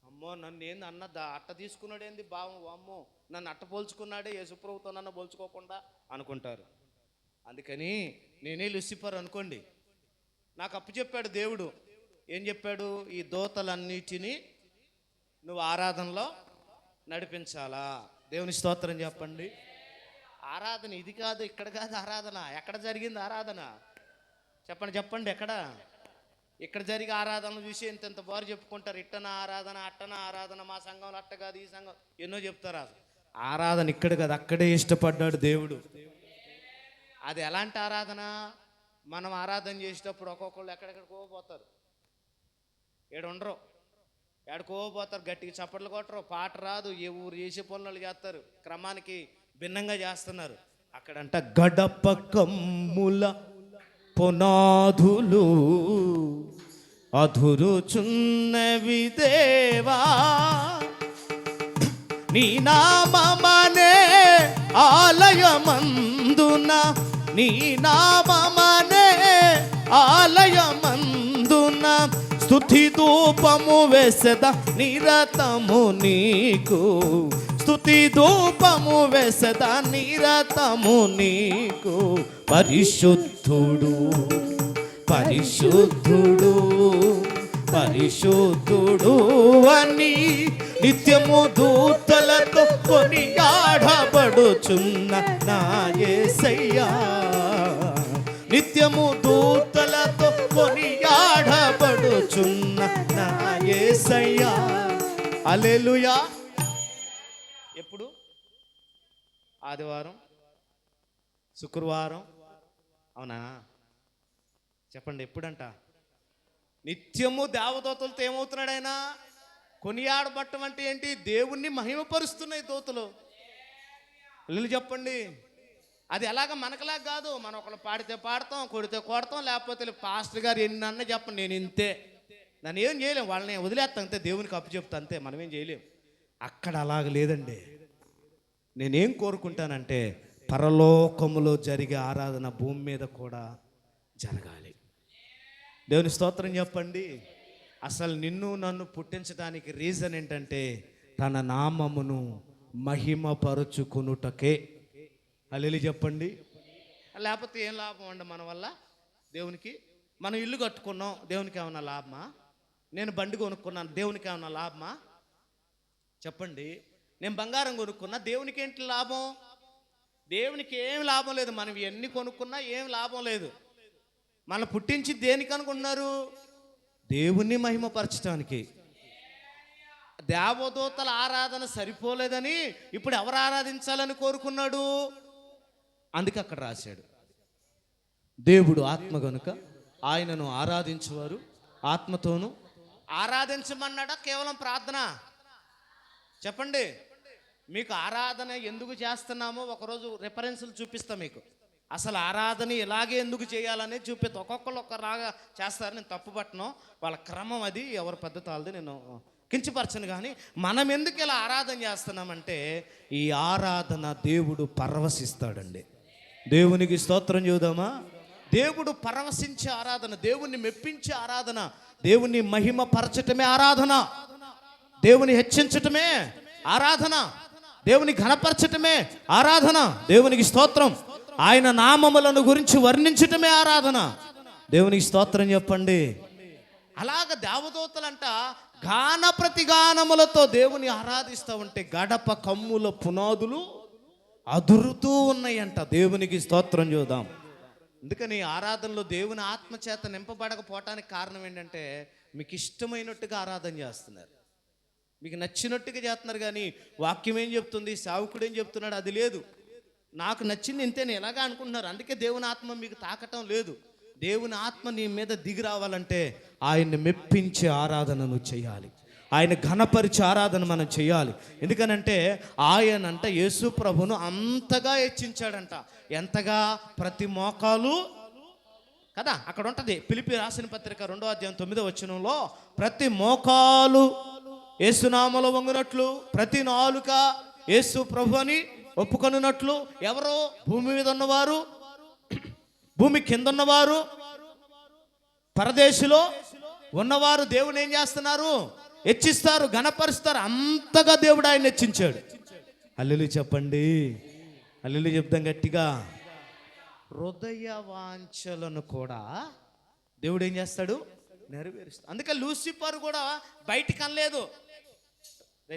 అమ్మో నన్ను ఏంది అన్న అట్ట తీసుకున్నాడు ఏంది బావం, అమ్మో నన్ను అట్ట పోల్చుకున్నాడే, యేసుప్రభుతో నన్ను పోల్చుకోకుండా అనుకుంటారు. అందుకని నేనే లూసిఫర్ అనుకోండి. నాకు అప్పు చెప్పాడు దేవుడు. ఏం చెప్పాడు? ఈ దోతలన్నిటినీ నువ్వు ఆరాధనలో నడిపించాలా. దేవుని స్తోత్రం చెప్పండి. ఆరాధన ఇది కాదు, ఇక్కడ కాదు ఆరాధన. ఎక్కడ జరిగింది ఆరాధన చెప్పండి ఎక్కడ? ఇక్కడ జరిగే ఆరాధనలు చూసి ఇంత బారు చెప్పుకుంటారు. ఇట్టన ఆరాధన, అట్టన ఆరాధన, మా సంఘంలో అట్ట కాదు, ఈ సంఘం ఎన్నో చెప్తారు. ఆరాధన ఇక్కడ కాదు, అక్కడే ఇష్టపడ్డాడు దేవుడు. అది ఎలాంటి ఆరాధన? మనం ఆరాధన చేసేటప్పుడు ఒక్కొక్కళ్ళు ఎక్కడెక్కడికో పోతారు, ఏడుండరు, ఏడుకో పోతారు, గట్టిగా చప్పట్లు కొట్టరు, పాట రాదు, ఏ ఊరు చేసే పనులు చేస్తారు, క్రమానికి భిన్నంగా చేస్తున్నారు. అక్కడంట గడప కమ్ముల పునాదులు అధురుచున్నవి దేవా, నీ నామమనే ఆలయమందున, నీ నామమనే ఆలయమందున స్తుతి ధూపము వేసెద నిరతము నీకు, స్తుతి ధూపము వేసెద నిరతము నీకు. పరిశుద్ధుడు పరిశుద్ధుడు పరిశుద్ధుడు అని నిత్యము దూతలతో కొనియాడబడుచున్న నా యేసయ్యా, నిత్యము దూతలతో కొనియాడబడుచున్న నా యేసయ్యా. హల్లెలూయా. ఎప్పుడు? ఆదివారం, శుక్రవారం, అవునా? చెప్పండి, ఎప్పుడంట? నిత్యము దేవదూతలతో ఏమవుతున్నాడు ఆయన? కొనియాడబట్టం అంటే ఏంటి? దేవుణ్ణి మహిమపరుస్తున్నాయి దూతలు. వీళ్ళు చెప్పండి. అది ఎలాగ మనకులాగా కాదు. మనం ఒకళ్ళు పాడితే పాడతాం, కొడితే కొడతాం, లేకపోతే పాస్టర్ గారు ఎన్నన్నా చెప్పండి, నేను ఇంతే, నన్ను ఏం చేయలేం, వాళ్ళని వదిలేస్తాం అంతే, దేవునికి అప్పు చెప్తా అంతే, మనం ఏం చేయలేం. అక్కడ అలాగ లేదండి. నేనేం కోరుకుంటానంటే పరలోకములో జరిగే ఆరాధన భూమి మీద కూడా జరగాలి. దేవుని స్తోత్రం చెప్పండి. అసలు నిన్ను నన్ను పుట్టించడానికి రీజన్ ఏంటంటే తన నామమును మహిమపరుచుకొనుటకే. హల్లెలూయా చెప్పండి. లేకపోతే ఏం లాభం అండి మన వల్ల దేవునికి? మనం ఇల్లు కట్టుకున్నాం, దేవునికి ఏమన్నా లాభమా? నేను బండి కొనుక్కున్నాను, దేవునికి ఏమన్నా లాభమా? చెప్పండి. నేను బంగారం కొనుక్కున్నా, దేవునికి ఏంటి లాభం? దేవునికి ఏం లాభం లేదు. మనం ఎన్ని కొనుక్కున్నా ఏం లాభం లేదు. మన పుట్టించి దేనికి అనుకుంటున్నారు? దేవుణ్ణి మహిమపరచడానికి. దేవదూతల ఆరాధన సరిపోలేదని ఇప్పుడు ఎవరు ఆరాధించాలని కోరుకున్నాడు? అందుకే అక్కడ రాశాడు, దేవుడు ఆత్మ గనుక ఆయనను ఆరాధించువారు ఆత్మతోను. ఆరాధించమన్నాడా కేవలం ప్రార్థన? చెప్పండి. మీకు ఆరాధన ఎందుకు చేస్తున్నామో ఒకరోజు రిఫరెన్సులు చూపిస్తా మీకు. అసలు ఆరాధన ఇలాగే ఎందుకు చేయాలని చూపిస్తా. ఒక్కొక్కరు ఒక్కలాగా చేస్తారు, నేను తప్పు పట్టను, వాళ్ళ క్రమం అది, ఎవరి పద్ధతి వాళ్ళది, నేను కించపరచను. కానీ మనం ఎందుకు ఇలా ఆరాధన చేస్తున్నామంటే ఈ ఆరాధన దేవుడు పరవశిస్తాడండి. దేవునికి స్తోత్రం చూద్దామా. దేవుడు పరవశించే ఆరాధన, దేవుణ్ణి మెప్పించే ఆరాధన, దేవుణ్ణి మహిమపరచటమే ఆరాధన, దేవుని హెచ్చించటమే ఆరాధన, దేవుని ఘనపరచటమే ఆరాధన. దేవునికి స్తోత్రం. ఆయన నామములను గురించి వర్ణించటమే ఆరాధన. దేవునికి స్తోత్రం చెప్పండి. అలాగ దేవదూతలంట గాన ప్రతిగానములతో దేవుని ఆరాధిస్తూ ఉంటే గడప కమ్ముల పునాదులు అదురుతూ ఉన్నాయంట. దేవునికి స్తోత్రం చూద్దాం. అందుకని ఆరాధనలో దేవుని ఆత్మచేత నింపబడకపోవటానికి కారణం ఏంటంటే మీకు ఇష్టమైనట్టుగా ఆరాధన చేస్తున్నారు, మీకు నచ్చినట్టుగా చేస్తున్నారు. కానీ వాక్యం ఏం చెప్తుంది, సేవకుడు ఏం చెప్తున్నాడు అది లేదు. నాకు నచ్చింది ఇంతేనే ఎలాగా అనుకుంటున్నారు. అందుకే దేవుని ఆత్మ మీకు తాకటం లేదు. దేవుని ఆత్మ నీ మీద దిగి రావాలంటే ఆయన్ని మెప్పించే ఆరాధనను చేయాలి, ఆయన ఘనపరిచే ఆరాధన మనం చేయాలి. ఎందుకనంటే ఆయనంట యేసు ప్రభును అంతగా హెచ్చించాడంట. ఎంతగా? ప్రతి మోకాలు కదా అక్కడ ఉంటుంది. ఫిలిప్పీ రాసిన పత్రిక 2వ అధ్యాయం 9వ వచనంలో ప్రతి మోకాలు యేసునామములో వంగునట్లు, ప్రతి నాలుక యేసు ప్రభు అని ఒప్పుకొనున్నట్లు. ఎవరు? భూమి మీద ఉన్నవారు, భూమి కింద ఉన్నవారు, పరదేశులో ఉన్నవారు దేవుని ఏం చేస్తున్నారు? హెచ్చిస్తారు, ఘనపరుస్తారు. అంతగా దేవుడు ఆయన హెచ్చించాడు. హల్లెలూయా చెప్పండి. హల్లెలూయా చెప్దాం గట్టిగా. హృదయ వాంఛలను కూడా దేవుడు ఏం చేస్తాడు? నెరవేరుస్తాడు. అందుకే లూసిఫర్ కూడా బయటికి అనలేదు.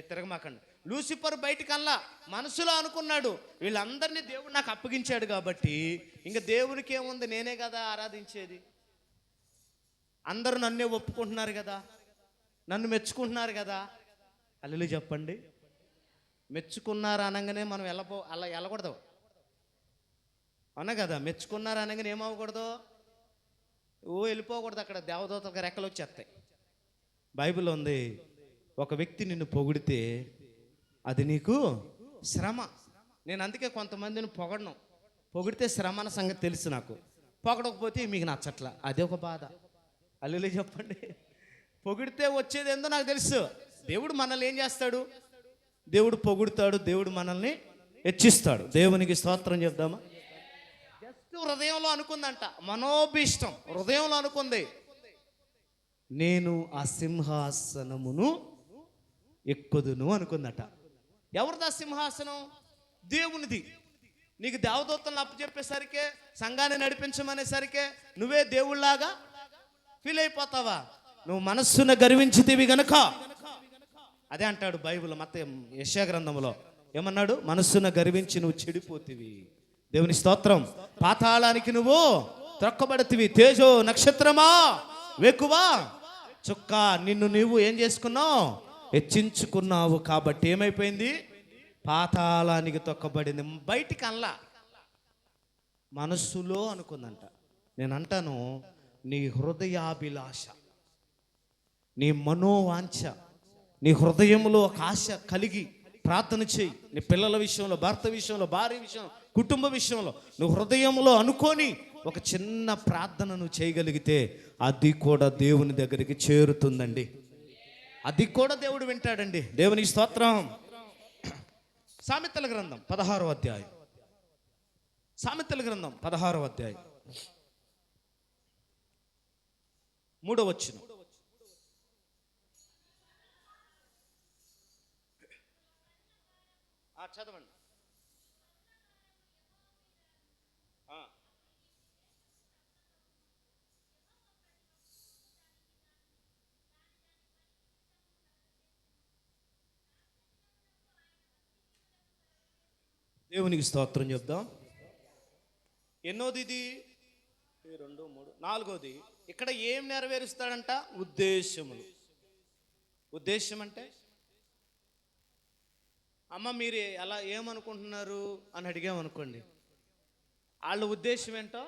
తిరగమాకండి. లూసిఫర్ బయటికి అనలా, మనసులో అనుకున్నాడు వీళ్ళందరినీ దేవుడు నాకు అప్పగించాడు కాబట్టి ఇంకా దేవునికి ఏముంది, నేనే కదా ఆరాధించేది, అందరూ నన్నే ఒప్పుకుంటున్నారు కదా, నన్ను మెచ్చుకుంటున్నారు కదా. హల్లెలూయా చెప్పండి. మెచ్చుకున్నారు అనగానే మనం అలా వెళ్ళకూడదు, అవునా కదా? మెచ్చుకున్నారు అనగానే ఏమవ్వకూడదు, వెళ్ళిపోకూడదు. అక్కడ దేవదూతలకు రెక్కలు వచ్చేస్తాయి. బైబిల్ ఉంది, ఒక వ్యక్తి నిన్ను పొగిడితే అది నీకు శ్రమ. నేను అందుకే కొంతమందిని పొగడను. పొగిడితే శ్రమ అన్న సంగతి తెలుసు నాకు, పొగడకపోతే మీకు నచ్చట్లా, అదే ఒక బాధ. హల్లెలూయా చెప్పండి. పొగిడితే వచ్చేది ఏందో నాకు తెలుసు. దేవుడు మనల్ని ఏం చేస్తాడు? దేవుడు పొగుడుతాడు, దేవుడు మనల్ని హెచ్చిస్తాడు. దేవునికి స్తోత్రం చెప్దామా. జస్ట్ హృదయంలో అనుకుందంట, మనోభీష్టం హృదయంలో అనుకుంది, నేను ఆ సింహాసనమును ఎక్కుదును అనుకుందట. ఎవరిది ఆ సింహాసనం? దేవునిది. నీకు దేవదూతలను అప్పచెప్పేసరికే, సంఘాన్ని నడిపించమనేసరికే నువ్వే దేవుళ్లాగా ఫీల్ అయిపోతావా? నువ్వు మనస్సును గర్వించితివి గనుక అదే అంటాడు బైబిల్ యెషయా గ్రంథంలో ఏమన్నాడు? మనస్సున గర్వించి నువ్వు చెడిపోతివి. దేవుని స్తోత్రం. పాతాళానికి నువ్వు త్రొక్కబడతివి. తేజో నక్షత్రమా, వెక్కువా చుక్క, నిన్ను నువ్వు ఏం చేసుకున్నావు? హెచ్చించుకున్నావు. కాబట్టి ఏమైపోయింది? పాతాళానికి తొక్కబడింది. బయటికి అనలా, మనస్సులో అనుకుందంట. నేను అంటాను, నీ హృదయాభిలాష, నీ మనోవాంఛ, నీ హృదయంలో ఒక ఆశ కలిగి ప్రార్థన చేయి. నీ పిల్లల విషయంలో, భర్త విషయంలో, భార్య విషయంలో, కుటుంబ విషయంలో నువ్వు హృదయంలో అనుకొని ఒక చిన్న ప్రార్థన నువ్వు చేయగలిగితే అది కూడా దేవుని దగ్గరికి చేరుతుందండి. అది కూడా దేవుడు వింటాడండి. దేవునికి స్తోత్రం. సామెతల గ్రంథం 16వ అధ్యాయం. సామెతల గ్రంథం 16వ అధ్యాయం 3వ వచనం. చదవండి. దేవునికి స్తోత్రం చెప్దాం. ఎన్నోది ఇది? 2, 3, 4వది. ఇక్కడ ఏం నెరవేరుస్తాడంట? ఉద్దేశములు. ఉద్దేశం అంటే, అమ్మ మీరు అలా ఏమనుకుంటున్నారు అని అడిగామనుకోండి, వాళ్ళ ఉద్దేశం ఏంటో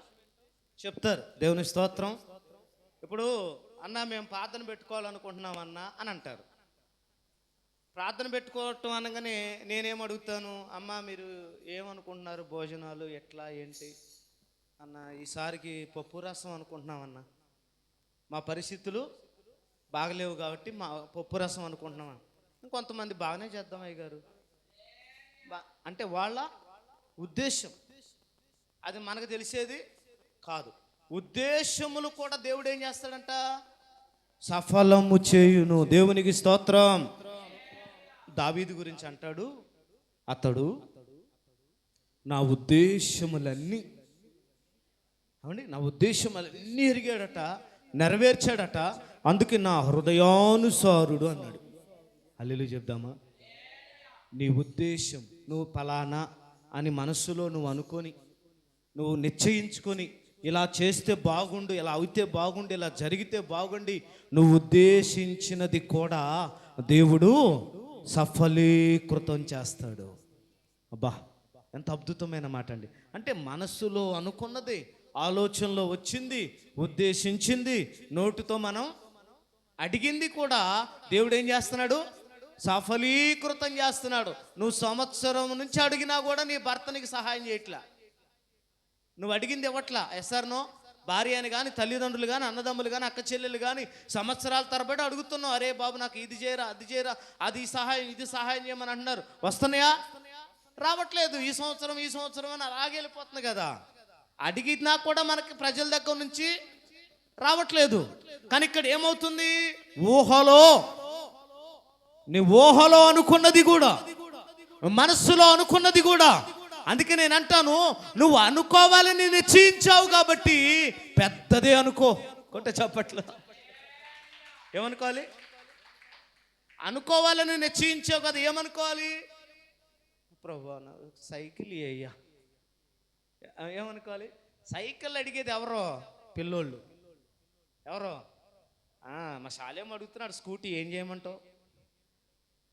చెప్తారు. దేవుని స్తోత్రం. ఇప్పుడు అన్న మేము ప్రార్థన పెట్టుకోవాలనుకుంటున్నాం అన్న అని అంటారు. ప్రార్థన పెట్టుకోవటం అనగానే నేనేం అడుగుతాను? అమ్మ మీరు ఏమనుకుంటున్నారు? భోజనాలు ఎట్లా ఏంటి అన్న? ఈసారికి పప్పు రసం అనుకుంటున్నామన్న, మా పరిస్థితులు బాగలేవు కాబట్టి మా పప్పు రసం అనుకుంటున్నాం. ఇంకొంతమంది బాగానే చేద్దాం అయ్య గారు అంటే వాళ్ళ ఉద్దేశం. అది మనకు తెలిసేది కాదు. ఉద్దేశములు కూడా దేవుడు ఏం చేస్తాడంట? సఫలము చేయును. దేవునికి స్తోత్రం. దావీదు గురించి అంటాడు, అతడు నా ఉద్దేశములన్నీ, అవునండి, నా ఉద్దేశములన్నీ ఎరిగాడట, నెరవేర్చాడట. అందుకే నా హృదయానుసారుడు అన్నాడు. హల్లెలూయా చెప్దామా? నీ ఉద్దేశం, నువ్వు ఫలానా అని మనస్సులో నువ్వు అనుకొని, నువ్వు నిశ్చయించుకొని, ఇలా చేస్తే బాగుండు, ఇలా అయితే బాగుండు, ఇలా జరిగితే బాగుండి, నువ్వు ఉద్దేశించినది కూడా దేవుడు సఫలీకృతం చేస్తాడు. అబ్బా, ఎంత అద్భుతమైన మాట అండి. అంటే మనస్సులో అనుకున్నది, ఆలోచనలో వచ్చింది, ఉద్దేశించింది, నోటితో మనం అడిగింది కూడా దేవుడు ఏం చేస్తున్నాడు? సఫలీకృతం చేస్తున్నాడు. నువ్వు సంవత్సరం నుంచి అడిగినా కూడా నీ భర్త నీకు సహాయం చేయట్లా. నువ్వు అడిగింది ఇవ్వట్లా. ఎస్ఆర్నో భార్య అని కానీ, తల్లిదండ్రులు కానీ, అన్నదమ్ములు కానీ, అక్క చెల్లెలు కానీ సంవత్సరాల తరబడి అడుగుతున్నావు. అరే బాబు నాకు ఇది చేయరా, అది చేయరా, అది సహాయం, ఇది సహాయం చేయమని అంటున్నారు. వస్తున్నాయా? రావట్లేదు. ఈ సంవత్సరం అని అలాగే వెళ్ళిపోతుంది కదా. అడిగినా కూడా మనకి ప్రజల దగ్గర నుంచి రావట్లేదు. కానీ ఇక్కడ ఏమవుతుంది? నీ ఊహలో అనుకున్నది కూడా, మనస్సులో అనుకున్నది కూడా. అందుకే నేను అంటాను, నువ్వు అనుకోవాలని నిశ్చయించావు కాబట్టి పెద్దదే అనుకో. కొంటే చప్పట్లు. ఏమనుకోవాలి? అనుకోవాలని నిశ్చయించావు కదా, ఏమనుకోవాలి? ప్రభువా సైకిల్ అయ్యా, ఏమనుకోవాలి? సైకిల్ అడిగేది ఎవరో? పిల్లోళ్ళు. ఎవరో? మా శాలేం అడుగుతున్నాడు స్కూటీ, ఏం చేయమంటావు?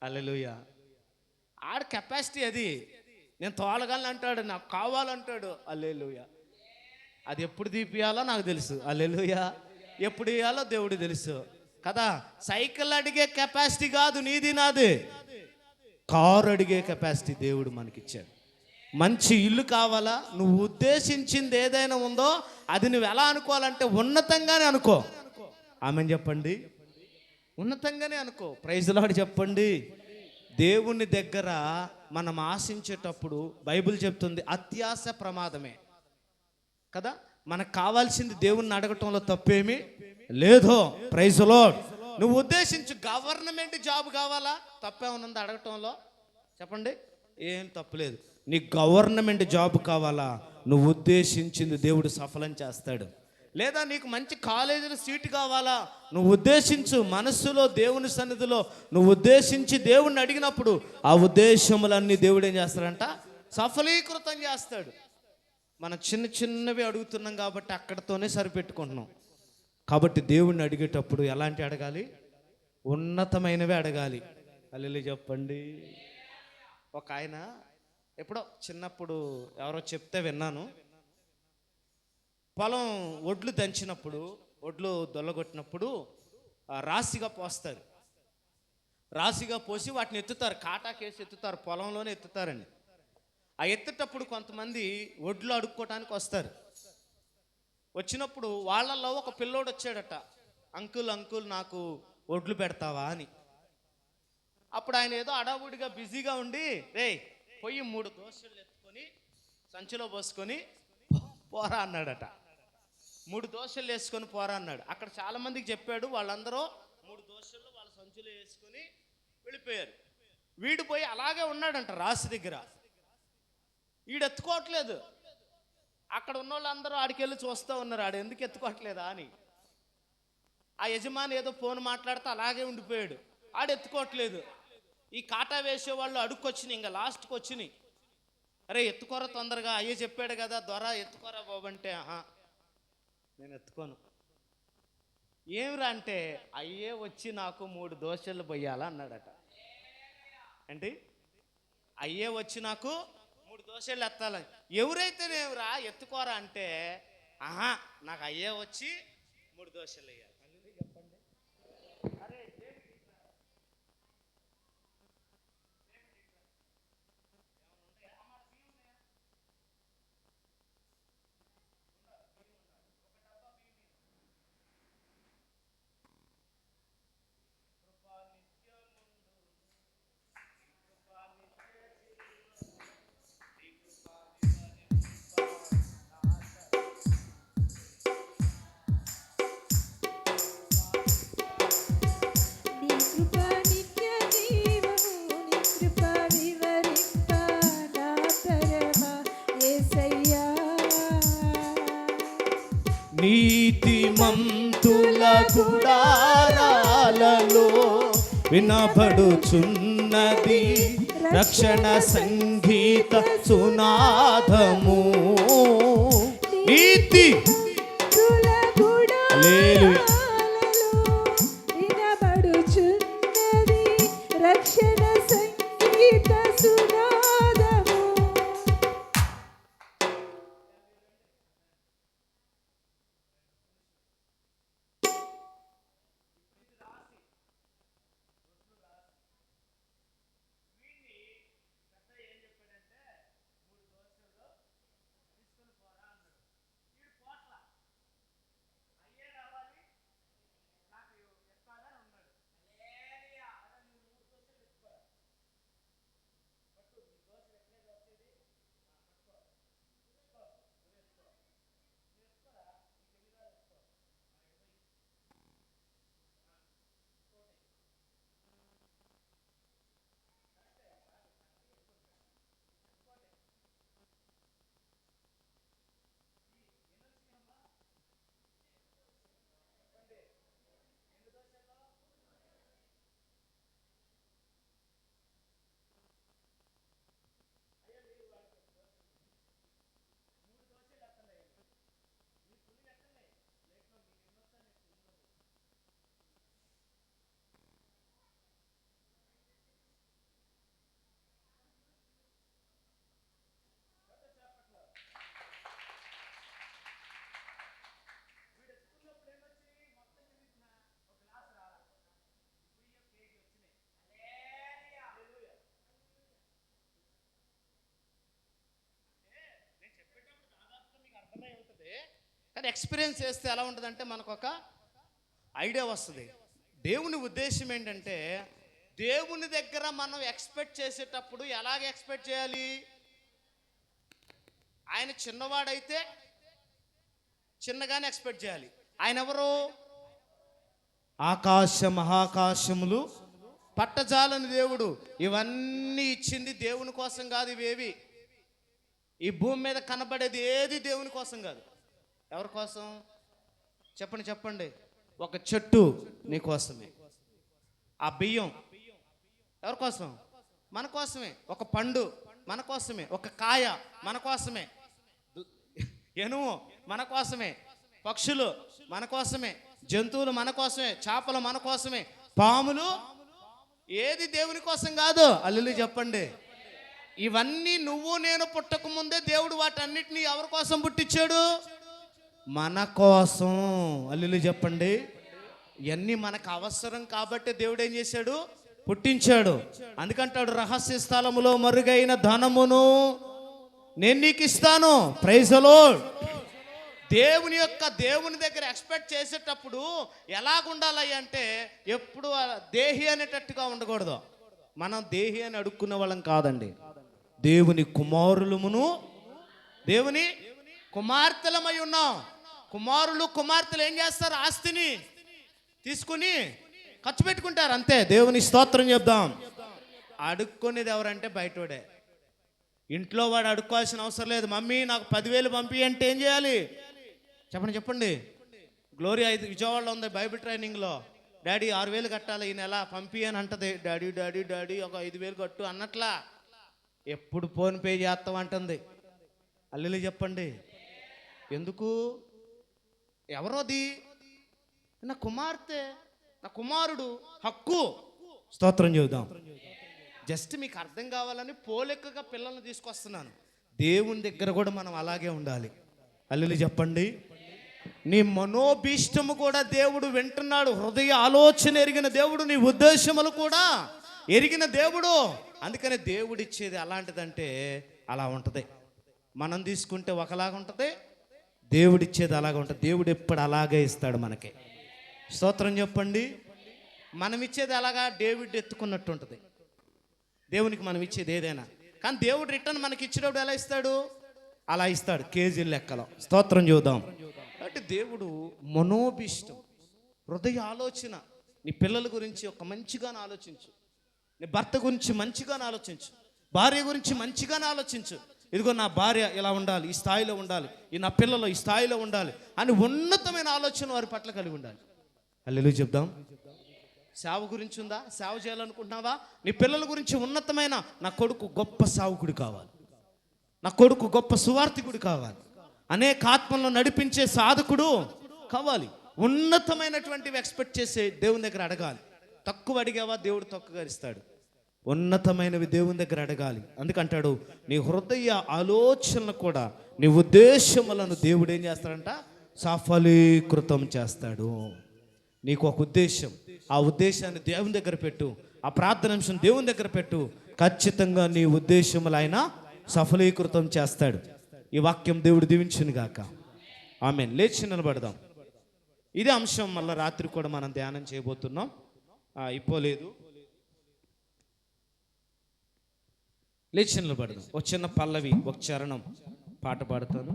హల్లెలూయా. ఆడ కెపాసిటీ అది. నేను తోలగలను అంటాడు, నాకు కావాలంటాడు. హల్లెలూయా. అది ఎప్పుడు తీపియాలో నాకు తెలుసు. హల్లెలూయా. ఎప్పుడు ఇవ్వాలో దేవుడు తెలుసు కదా. సైకిల్ అడిగే కెపాసిటీ కాదు నీది నాది. కారు అడిగే కెపాసిటీ దేవుడు మనకిచ్చాడు. మంచి ఇల్లు కావాలా? నువ్వు ఉద్దేశించింది ఏదైనా ఉందో అది నువ్వు ఎలా అనుకోవాలంటే ఉన్నతంగానే అనుకో. ఆమెన్ చెప్పండి. ఉన్నతంగానే అనుకో. ప్రైజ్ లార్డ్ చెప్పండి. దేవుని దగ్గర మనం ఆశించేటప్పుడు బైబిల్ చెప్తుంది అత్యాశ ప్రమాదమే కదా. మనకు కావాల్సింది దేవుణ్ణి అడగటంలో తప్పేమీ లేదు. Praise lord. నువ్వు ఉద్దేశించు గవర్నమెంట్ జాబ్ కావాలా? తప్పేమనుంది అడగటంలో? చెప్పండి. ఏం తప్పులేదు. నీ గవర్నమెంట్ జాబ్ కావాలా? నువ్వు ఉద్దేశించింది దేవుడు సఫలం చేస్తాడు. లేదా నీకు మంచి కాలేజీలో సీటు కావాలా, నువ్వు ఉద్దేశించు. మనస్సులో దేవుని సన్నిధిలో నువ్వు ఉద్దేశించి దేవుణ్ణి అడిగినప్పుడు ఆ ఉద్దేశములన్నీ దేవుడు ఏం చేస్తాడంట, సఫలీకృతం చేస్తాడు. మనం చిన్న చిన్నవి అడుగుతున్నాం కాబట్టి అక్కడతోనే సరిపెట్టుకుంటున్నాం. కాబట్టి దేవుణ్ణి అడిగేటప్పుడు ఎలాంటి అడగాలి, ఉన్నతమైనవి అడగాలి. హల్లెలూయా చెప్పండి. ఒక ఆయన ఎప్పుడో చిన్నప్పుడు ఎవరో చెప్తే విన్నాను, పొలం ఒడ్లు దంచినప్పుడు, ఒడ్లు దొల్లగొట్టినప్పుడు రాశిగా పోస్తారు. రాశిగా పోసి వాటిని ఎత్తుతారు, కాటాకేసి ఎత్తుతారు, పొలంలోనే ఎత్తుతారండి. ఆ ఎత్తేటప్పుడు కొంతమంది ఒడ్లు అడుక్కోవటానికి వస్తారు. వచ్చినప్పుడు వాళ్ళల్లో ఒక పిల్లోడు వచ్చాడట, అంకుల్ అంకుల్ నాకు ఒడ్లు పెడతావా అని. అప్పుడు ఆయన ఏదో అడావుడిగా బిజీగా ఉండి, రే పొయ్యి 3 దోశలు ఎత్తుకొని సంచిలో పోసుకొని పోరా అన్నాడట. 3 దోశలు వేసుకొని పోరా అన్నాడు. అక్కడ చాలా మందికి చెప్పాడు, వాళ్ళందరూ 3 దోశలు వాళ్ళ సంచిలో వేసుకొని వెళ్ళిపోయారు. వీడు పోయి అలాగే ఉన్నాడంట రాసి దగ్గర. వీడు ఎత్తుకోవట్లేదు. అక్కడ ఉన్న వాళ్ళందరూ ఆడికెళ్ళి చూస్తూ ఉన్నారు, ఆడు ఎందుకు ఎత్తుకోవట్లేదా అని. ఆ యజమాని ఏదో ఫోన్ మాట్లాడితే అలాగే ఉండిపోయాడు, ఆడు ఎత్తుకోవట్లేదు. ఈ కాటా వేసేవాళ్ళు అడుక్కొచ్చినాయి, ఇంకా లాస్ట్కి వచ్చినాయి. అరే ఎత్తుకోరా తొందరగా, అయ్యే చెప్పాడు కదా దొర ఎత్తుకోరా బాబంటే, నేను ఎత్తుకోను. ఏమిరా అంటే, అయ్యే వచ్చి నాకు 3 దోశలు పోయాలా అన్నాడట. ఏంటి, అయ్యే వచ్చి నాకు 3 దోశలు ఎత్తాలని. ఎవరైతేనేమిరా ఎత్తుకోరా అంటే, నాకు అయ్యే వచ్చి 3 దోశలు వేయాలి. చెప్పండి. అరే నీతిమంతుల గుడారాలలో వినబడుచున్నది రక్షణ సంగీత సునాదము. నీతి వినబడుచున్నది రక్షణ సంగీత సునాదము. కానీ ఎక్స్పీరియన్స్ చేస్తే ఎలా ఉంటుందంటే మనకు ఒక ఐడియా వస్తుంది. దేవుని ఉద్దేశం ఏంటంటే, దేవుని దగ్గర మనం ఎక్స్పెక్ట్ చేసేటప్పుడు ఎలాగ ఎక్స్పెక్ట్ చేయాలి. ఆయన చిన్నవాడైతే చిన్నగానే ఎక్స్పెక్ట్ చేయాలి. ఆయన ఎవరు? ఆకాశ మహాకాశములు పట్టజాలని దేవుడు. ఇవన్నీ ఇచ్చింది దేవుని కోసం కాదు. ఇవేవి ఈ భూమి మీద కనబడేది ఏది దేవుని కోసం కాదు. ఎవరి కోసం? చెప్పండి చెప్పండి. ఒక చెట్టు నీ కోసమే, ఆ బియ్యం ఎవరి కోసం? మన కోసమే. ఒక పండు మన కోసమే, ఒక కాయ మన కోసమే, ఎనుము మన కోసమే, పక్షులు మన కోసమే, జంతువులు మన కోసమే, చేపలు మన కోసమే, పాములు. ఏది దేవుని కోసం కాదు. అల్లులు చెప్పండి. ఇవన్నీ నువ్వు నేను పుట్టక ముందే దేవుడు వాటన్నిటిని ఎవరి కోసం పుట్టించాడు? మన కోసం. అల్లులు చెప్పండి. ఇవన్నీ మనకు అవసరం కాబట్టి దేవుడు ఏం చేశాడు? పుట్టించాడు. అందుకంటాడు, రహస్య స్థలములో మరుగైన ధనమును నేను నీకు ఇస్తాను. Praise the lord. దేవుని దగ్గర ఎక్స్పెక్ట్ చేసేటప్పుడు ఎలాగుండాలి అంటే ఎప్పుడు దేహి అనేటట్టుగా ఉండకూడదు. మనం దేహి అని అడుక్కునే వాళ్ళం కాదండి. దేవుని కుమారులమును దేవుని కుమార్తెలమై ఉన్నాం. కుమారులు కుమార్తెలు ఏం చేస్తారు? ఆస్తిని తీసుకుని ఖర్చు పెట్టుకుంటారు, అంతే. దేవుని స్తోత్రం చెప్దాం. అడుక్కునేది ఎవరంటే బయటోడే. ఇంట్లో వాడు అడుక్కోవాల్సిన అవసరం లేదు. మమ్మీ నాకు 10,000 పంపి అంటే ఏం చేయాలి? చెప్పండి. గ్లోరీ విజయవాడలో ఉంది బైబిల్ ట్రైనింగ్లో. డాడీ 6,000 కట్టాలి ఈ నెల, పంపి అని అంటది. డాడీ ఒక 5,000 కట్టు అన్నట్లా. ఎప్పుడు ఫోన్పే చేస్తామంటుంది. అల్లులు చెప్పండి. ఎందుకు? ఎవరోది? నా కుమార్తె, నా కుమారుడు, హక్కు. స్తోత్రం చెబుదాం. జస్ట్ మీకు అర్థం కావాలని పోలెక్కగా పిల్లల్ని తీసుకొస్తున్నాను. దేవుని దగ్గర కూడా మనం అలాగే ఉండాలి. అల్లులు చెప్పండి. నీ మనోభీష్టము కూడా దేవుడు వింటున్నాడు. హృదయ ఆలోచన ఎరిగిన దేవుడు, నీ ఉద్దేశములు కూడా ఎరిగిన దేవుడు. అందుకనే దేవుడు ఇచ్చేది అలాంటిదంటే అలా ఉంటుంది. మనం తీసుకుంటే ఒకలాగా ఉంటుంది, దేవుడిచ్చేది అలాగే ఉంటుంది. దేవుడు ఎప్పుడు అలాగే ఇస్తాడు మనకి. స్తోత్రం చెప్పండి. మనం ఇచ్చేది అలాగా డేవిడ్ ఎత్తుకున్నట్టు ఉంటుంది. దేవునికి మనం ఇచ్చేది ఏదైనా. కానీ దేవుడు రిటర్న్ మనకి ఇచ్చినప్పుడు ఎలా ఇస్తాడు? అలా ఇస్తాడు, కేజీల లెక్కలో. స్తోత్రం చూద్దాం. అంటే దేవుడు మనోభీష్టం, హృదయ ఆలోచన. నీ పిల్లల గురించి ఒక మంచిగానే ఆలోచించు. నీ భర్త గురించి మంచిగానే ఆలోచించు. భార్య గురించి మంచిగానే ఆలోచించు. ఇదిగో నా భార్య ఇలా ఉండాలి, ఈ స్థాయిలో ఉండాలి, ఈ నా పిల్లలు ఈ స్థాయిలో ఉండాలి అని ఉన్నతమైన ఆలోచన వారి పట్ల కలిగి ఉండాలి. హల్లెలూయా చెప్దాం. సేవ గురించి ఉందా? సేవ చేయాలనుకుంటున్నావా? నీ పిల్లల గురించి ఉన్నతమైన, నా కొడుకు గొప్ప సేవకుడు కావాలి, నా కొడుకు గొప్ప సువార్థికుడు కావాలి, అనేక ఆత్మలను నడిపించే సాధకుడు కావాలి. ఉన్నతమైనటువంటివి ఎక్స్పెక్ట్ చేసే దేవుని దగ్గర అడగాలి. తక్కువ అడిగావా దేవుడు తక్కువగా ఇస్తాడు. ఉన్నతమైనవి దేవుని దగ్గర అడగాలి. అందుకంటాడు, నీ హృదయ ఆలోచనలు కూడా, నీ ఉద్దేశములను దేవుడు ఏం చేస్తాడంట? సఫలీకృతం చేస్తాడు. నీకు ఒక ఉద్దేశం, ఆ ఉద్దేశాన్ని దేవుని దగ్గర పెట్టు. ఆ ప్రార్థన అంశం దేవుని దగ్గర పెట్టు. ఖచ్చితంగా నీ ఉద్దేశములు ఆయన సఫలీకృతం చేస్తాడు. ఈ వాక్యం దేవుడు దీవించును గాక. ఆమేన్. లేచి నిలబడదాం. ఇదే అంశం మళ్ళీ రాత్రి కూడా మనం ధ్యానం చేయబోతున్నాం. అయిపోలేదు. లేచి నిలబడదాం. ఒక చిన్న పల్లవి, ఒక చరణం పాట పాడతాను.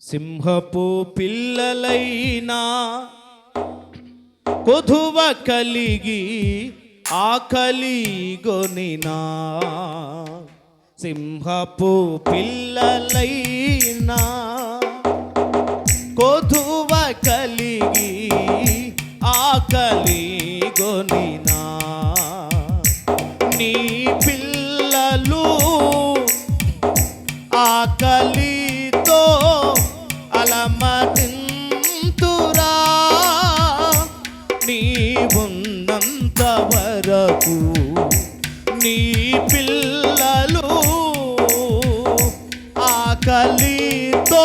సింహపు పిల్లలైనా కొదువ కలిగి ఆకలిగొనినా, సింహపు పిల్లలైనా కొదువ కలిగి ఆకలిగొనినా, నీ పిల్లలు ఆకలితో అలమటింతురా, నీవున్నంత వరకు నీ పిల్లలు ఆకలితో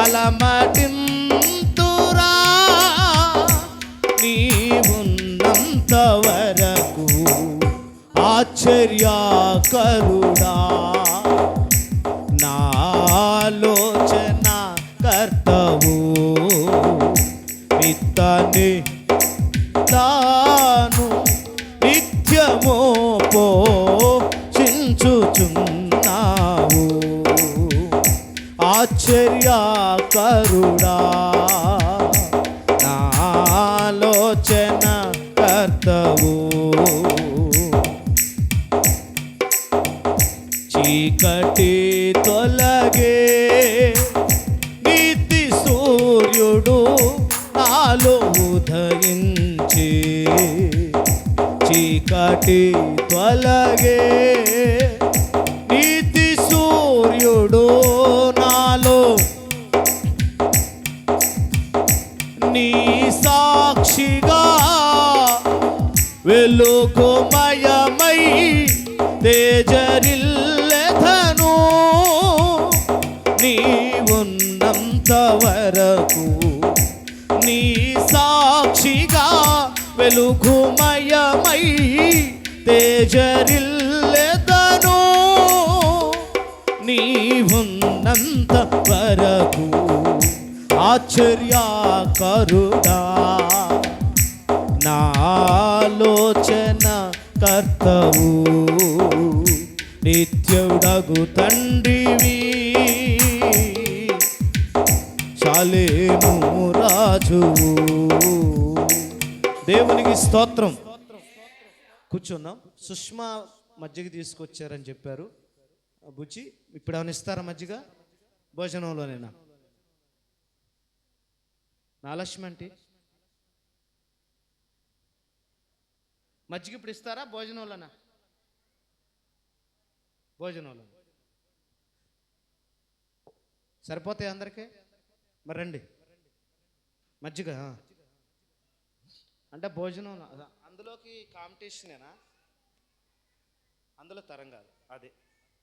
అలమటింతురా, నీవున్నంత వరకు. ఆశ్చర్యకరుడా, నాలోచన కర్తవు, ఇతని తాను నిత్యము పోషించుచున్నావు. ఆశ్చర్యకరుడా, నాలోచన కర్తవు. చీకటి తొలగే నీతి సూర్యుడు నాలో ఉదయించి చీకటి తొలగే నీతి సూర్యుడు నాలో నీ సాక్షిగా వెలుగుమయమై తేజరిల్లెదను నీ ఉన్నంత వరకు నీ సాక్షిగా వెలుగుమయమై తేజరిల్లెదను నీ ఉన్నంత వరకు ఆశ్చర్యకరుడా నా ఆలోచన కర్తవు నిత్యుడగు తండ్రివి చాలేము రాజువు. దేవునికి స్తోత్రం. కూర్చున్నాం. సుష్మా మజ్జిగ తీసుకొచ్చారని చెప్పారు. బుజ్జి ఇప్పుడు ఏమైనా ఇస్తారా మజ్జిగ? భోజనంలోనేనా? నా లక్ష్మి అంటే మజ్జిగ ఇప్పుడు ఇస్తారా? భోజనంలోనా? భోజనంలో సరిపోతాయి అందరికీ? మరి రండి మజ్జిగ. అంటే భోజనం అందులోకి కాంపిటీషనేనా? అందులో తరం కాదు, అదే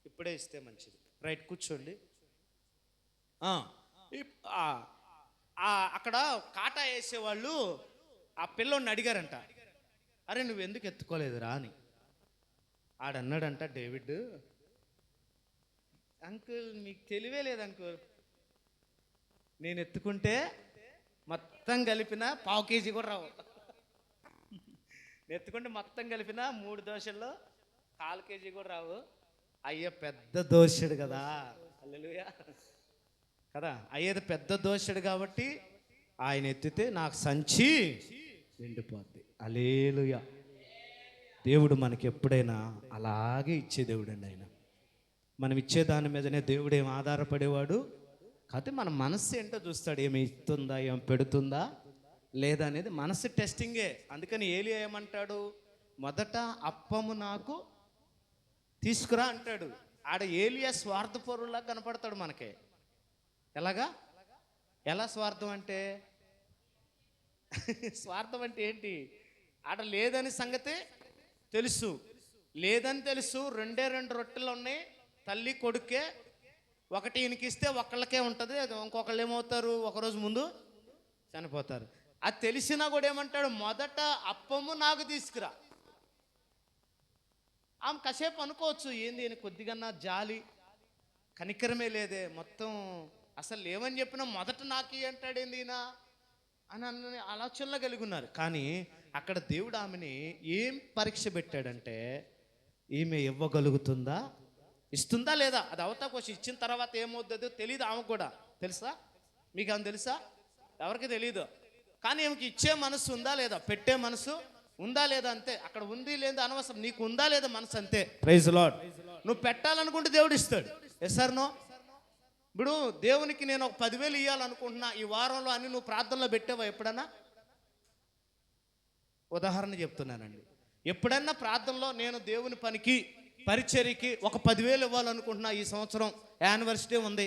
ఇప్పుడే ఇస్తే మంచిది. రైట్, కూర్చోండి. అక్కడ కాటా వేసేవాళ్ళు ఆ పిల్లోడిని అడిగారంట, అరే నువ్వు ఎందుకు ఎత్తుకోలేదురా అని. ఆడన్నాడంట, డేవిడ్ అంకుల్ మీకు తెలివే లేదు అంకుల్, నేను ఎత్తుకుంటే మొత్తం కలిపిన పావు కేజీ కూడా రావు, ఎత్తుకుంటే మొత్తం కలిపిన 3 దోశల్లో 1/4 కేజీ కూడా రావు. అయ్యో పెద్ద దోశడు కదా, హల్లెలూయా కదా, అయ్యేది పెద్ద దోశడు కాబట్టి ఆయన ఎత్తితే నాకు సంచి నిండిపోద్ది. హల్లెలూయా. దేవుడు మనకి ఎప్పుడైనా అలాగే ఇచ్చే దేవుడు అండి. ఆయన మనం ఇచ్చే దాని మీదనే దేవుడు ఏం ఆధారపడేవాడు కాకపోతే మన మనస్సు ఏంటో చూస్తాడు, ఏమి ఇస్తుందా ఏం పెడుతుందా లేదా అనేది మనసు టెస్టింగే. అందుకని ఏలియా ఏమంటాడు, మొదట అప్పము నాకు తీసుకురా అంటాడు. ఆడ ఏలియా స్వార్థపరులా కనపడతాడు మనకే. ఎలాగా? ఎలా స్వార్థం అంటే? స్వార్థం అంటే ఏంటి? ఆడ లేదని సంగతి తెలుసు, లేదని తెలుసు. 2 రొట్టెలు ఉన్నాయి, తల్లి కొడుకే. ఒకటి ఈయనకిస్తే ఒకళ్ళకే ఉంటుంది, ఇంకొకళ్ళు ఏమవుతారు, ఒకరోజు ముందు చనిపోతారు. అది తెలిసినా కూడా ఏమంటాడు, మొదట అప్పము నాకు తీసుకురా. ఆమె కాసేపు అనుకోవచ్చు, ఏంది ఈయన కొద్దిగా జాలి కనికరమే లేదే, మొత్తం అసలు ఏమని చెప్పినా మొదట నాకు అంటాడేంది ఈయన అని ఆలోచనలో కలిగి ఉన్నారు. కానీ అక్కడ దేవుడు ఆమెని ఏం పరీక్ష పెట్టాడంటే, ఈమె ఇవ్వగలుగుతుందా, ఇస్తుందా లేదా, అది అవతా కోసం. ఇచ్చిన తర్వాత ఏమవుతుందో తెలియదు ఆమె కూడా. తెలుసా? మీకు ఆమె తెలుసా? ఎవరికి తెలియదు. కానీ ఆమెకి ఇచ్చే మనసు ఉందా లేదా, పెట్టే మనసు ఉందా లేదా, అంతే. అక్కడ ఉంది లేదా అనవసరం, నీకు ఉందా లేదా మనసు, అంతే. Praise lord. నువ్వు పెట్టాలనుకుంటే దేవుడు ఇస్తాడు. Yes sir no? ఇప్పుడు దేవునికి నేను ఒక 10,000 ఇవ్వాలనుకుంటున్నా, ఈ వారంలో అని నువ్వు ప్రార్థనలో పెట్టావా ఎప్పుడన్నా? ఉదాహరణ చెప్తున్నానండి. ఎప్పుడన్నా ప్రార్థనలో నేను దేవుని పనికి పరిచర్యకి ఒక 10,000 ఇవ్వాలనుకుంటున్నా, ఈ సంవత్సరం యానివర్సరీ ఉంది,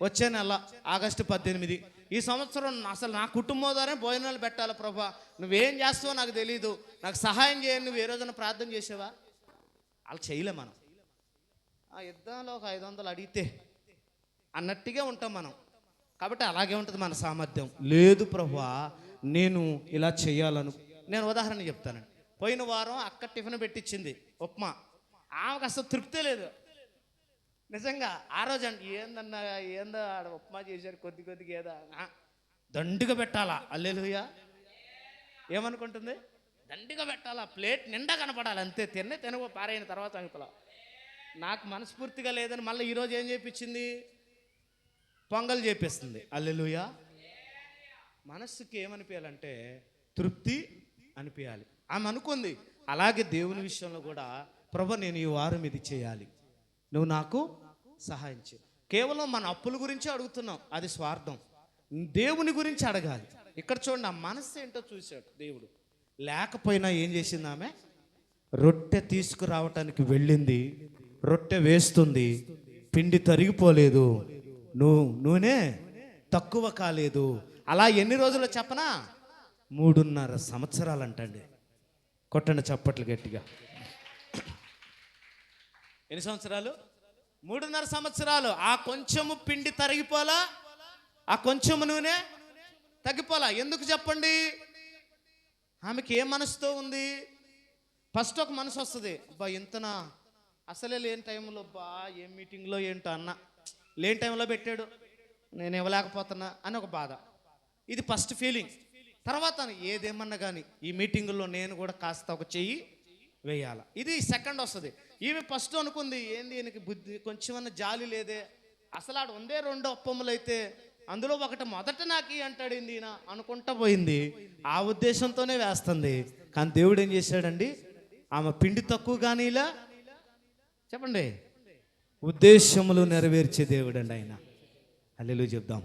వచ్చే నెల ఆగస్టు 18, ఈ సంవత్సరం అసలు నా కుటుంబం ద్వారా భోజనాలు పెట్టాలి ప్రభా, నువ్వేం చేస్తావో నాకు తెలీదు, నాకు సహాయం చేయని నువ్వు ఏ రోజున ప్రార్థన చేసావా? అలా చేయలే మనం. యుద్ధంలో ఒక 500 అడిగితే అన్నట్టుగా ఉంటాం మనం. కాబట్టి అలాగే ఉంటుంది మన సామర్థ్యం. లేదు ప్రభువా నేను ఇలా చేయాలను. నేను ఉదాహరణ చెప్తానండి. పోయిన వారం అక్క టిఫిన్ పెట్టించింది, ఉప్మా. ఆమెకు అసలు తృప్తే లేదు నిజంగా. ఆ రోజు అండి ఏందో ఆడ ఉప్మా చేశారు, కొద్దిగా ఏదా దండిగా పెట్టాలా. హల్లెలూయా. ఏమనుకుంటుంది? దండిగా పెట్టాలా, ప్లేట్ నిండా కనపడాలి, అంతే. తినగో పారైన తర్వాత అంకులా నాకు మనస్ఫూర్తిగా లేదని మళ్ళీ ఈరోజు ఏం చేపించింది, పొంగల్ చేపిస్తుంది. హల్లెలూయా. మనస్సుకి ఏమనిపించాలంటే తృప్తి అనిపించాలి. ఆమె అనుకుంది. అలాగే దేవుని విషయంలో కూడా, ప్రభు నేను ఈ వారం ఇది చేయాలి, నువ్వు నాకు సహాయం చేయి. కేవలం మన అప్పుల గురించి అడుగుతున్నాం, అది స్వార్థం. దేవుని గురించి అడగాలి. ఇక్కడ చూడండి, ఆ మనస్సు ఏంటో చూశాడు దేవుడు. లేకపోయినా ఏం చేసింది ఆమె? రొట్టె తీసుకురావటానికి వెళ్ళింది, రొట్టె వేస్తుంది, పిండి తరిగిపోలేదు, నూనె తక్కువ కాలేదు. అలా ఎన్ని రోజులు చెప్పనా? 3.5 సంవత్సరాలు అంటండి. కొట్టండి చప్పట్లు గట్టిగా. ఎన్ని సంవత్సరాలు? 3.5 సంవత్సరాలు. ఆ కొంచెము పిండి తరిగిపోలా, ఆ కొంచెము నూనె తగ్గిపోలా. ఎందుకు చెప్పండి? ఆమెకి ఏ మనసుతో ఉంది? ఫస్ట్ ఒక మనసు వస్తుంది, బా ఇంతనా, అసలే లేని టైంలో, బా ఏం మీటింగ్లో ఏంటో అన్న, లేని టైంలో పెట్టాడు, నేను ఇవ్వలేకపోతున్నా అని ఒక బాధ. ఇది ఫస్ట్ ఫీలింగ్. తర్వాత ఏదేమన్నా కానీ ఈ మీటింగుల్లో నేను కూడా కాస్త ఒక చెయ్యి వేయాల, ఇది సెకండ్ వస్తుంది. ఈమె ఫస్ట్ అనుకుంది, ఏంది ఈయనకి బుద్ధి కొంచెమన్నా జాలి లేదే, అసలు ఆడు ఉందే 2 అప్పములు అయితే అందులో ఒకటి మొదట నాకు అంటాడు ఈయన అనుకుంటా పోయింది. ఆ ఉద్దేశంతోనే వేస్తుంది. కానీ దేవుడు ఏం చేశాడండి? ఆమె పిండి తక్కువ కానీ ఇలా చెప్పండి, ఉద్దేశములు నెరవేర్చే దేవుడు అండి ఆయన. హల్లెలూయా చెప్దాం.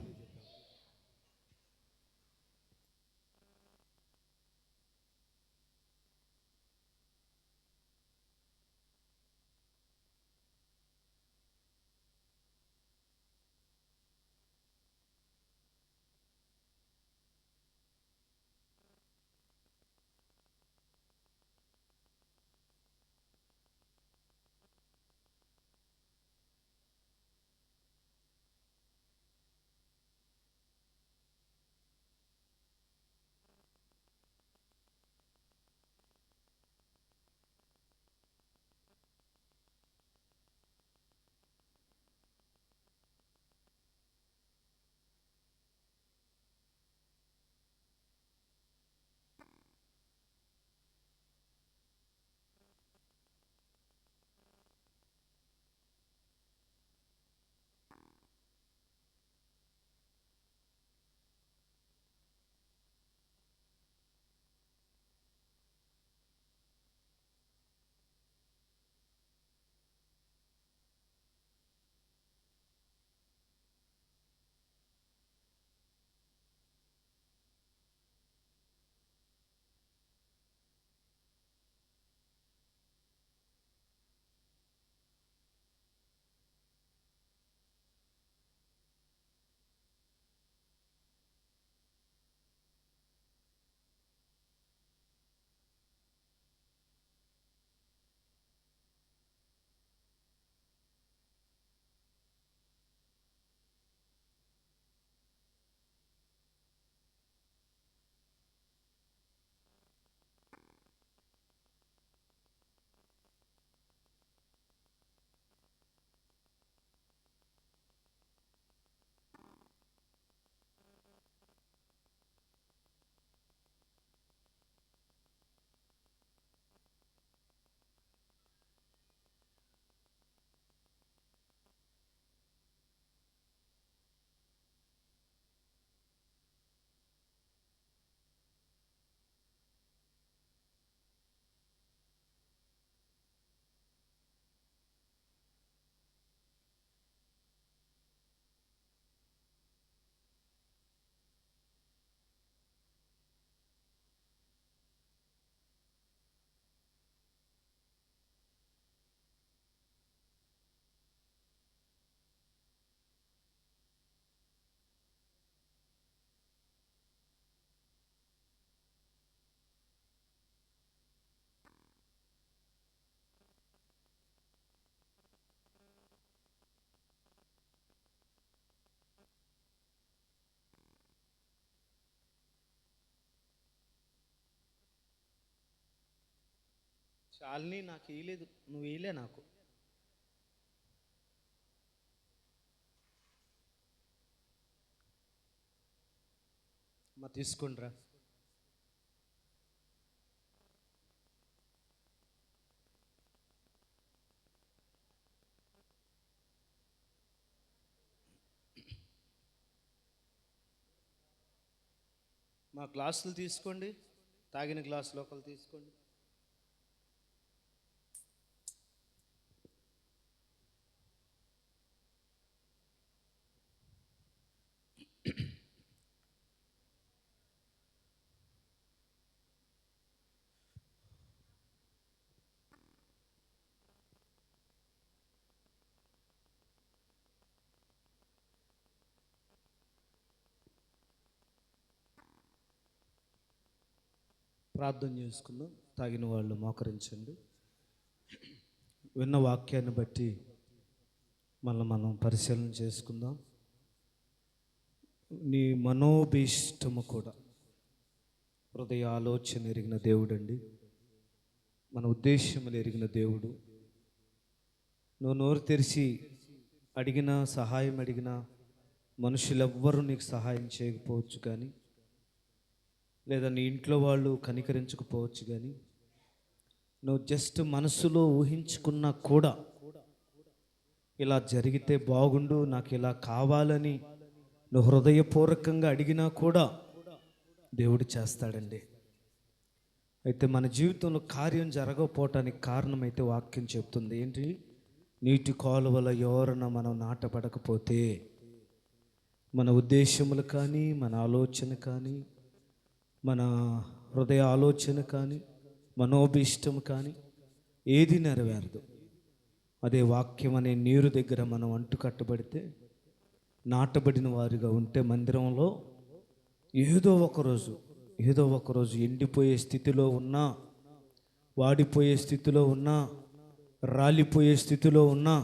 శాలిని నాకు వేయలేదు, నువ్వు వేయలే నాకు. మా తీసుకుండ్రా. మా గ్లాసులు తీసుకోండి, తాగిన గ్లాసులు ఒకరు తీసుకోండి. ప్రార్థన చేసుకుందాం. తాగిన వాళ్ళు మోకరించండి. విన్న వాక్యాన్ని బట్టి మనం పరిశీలన చేసుకుందాం. నీ మనోభీష్టము కూడా హృదయ ఆలోచన ఎరిగిన దేవుడండి. మన ఉద్దేశములు ఎరిగిన దేవుడు. నువ్వు నోరు తెరిచి అడిగినా, సహాయం అడిగినా మనుషులెవ్వరూ నీకు సహాయం చేయకపోవచ్చు, కానీ లేదా నీ ఇంట్లో వాళ్ళు కనికరించకపోవచ్చు, కానీ నువ్వు జస్ట్ మనసులో ఊహించుకున్నా కూడా ఇలా జరిగితే బాగుండు, నాకు ఇలా కావాలని నువ్వు హృదయపూర్వకంగా అడిగినా కూడా దేవుడు చేస్తాడండి. అయితే మన జీవితంలో కార్యం జరగకపోవటానికి కారణమైతే వాక్యం చెప్తుంది. ఏంటి? నీటి కాలువల యోరన మనం నాటపడకపోతే మన ఉద్దేశములు కానీ, మన ఆలోచన కానీ, మన హృదయ ఆలోచన కానీ, మనోభీష్టం కానీ ఏది నెరవేరదు. అదే వాక్యం అనే నీరు దగ్గర మనం అంటు కట్టబడితే, నాటబడిన వారిగా ఉంటే మందిరంలో ఏదో ఒకరోజు ఎండిపోయే స్థితిలో ఉన్నా, వాడిపోయే స్థితిలో ఉన్నా, రాలిపోయే స్థితిలో ఉన్నా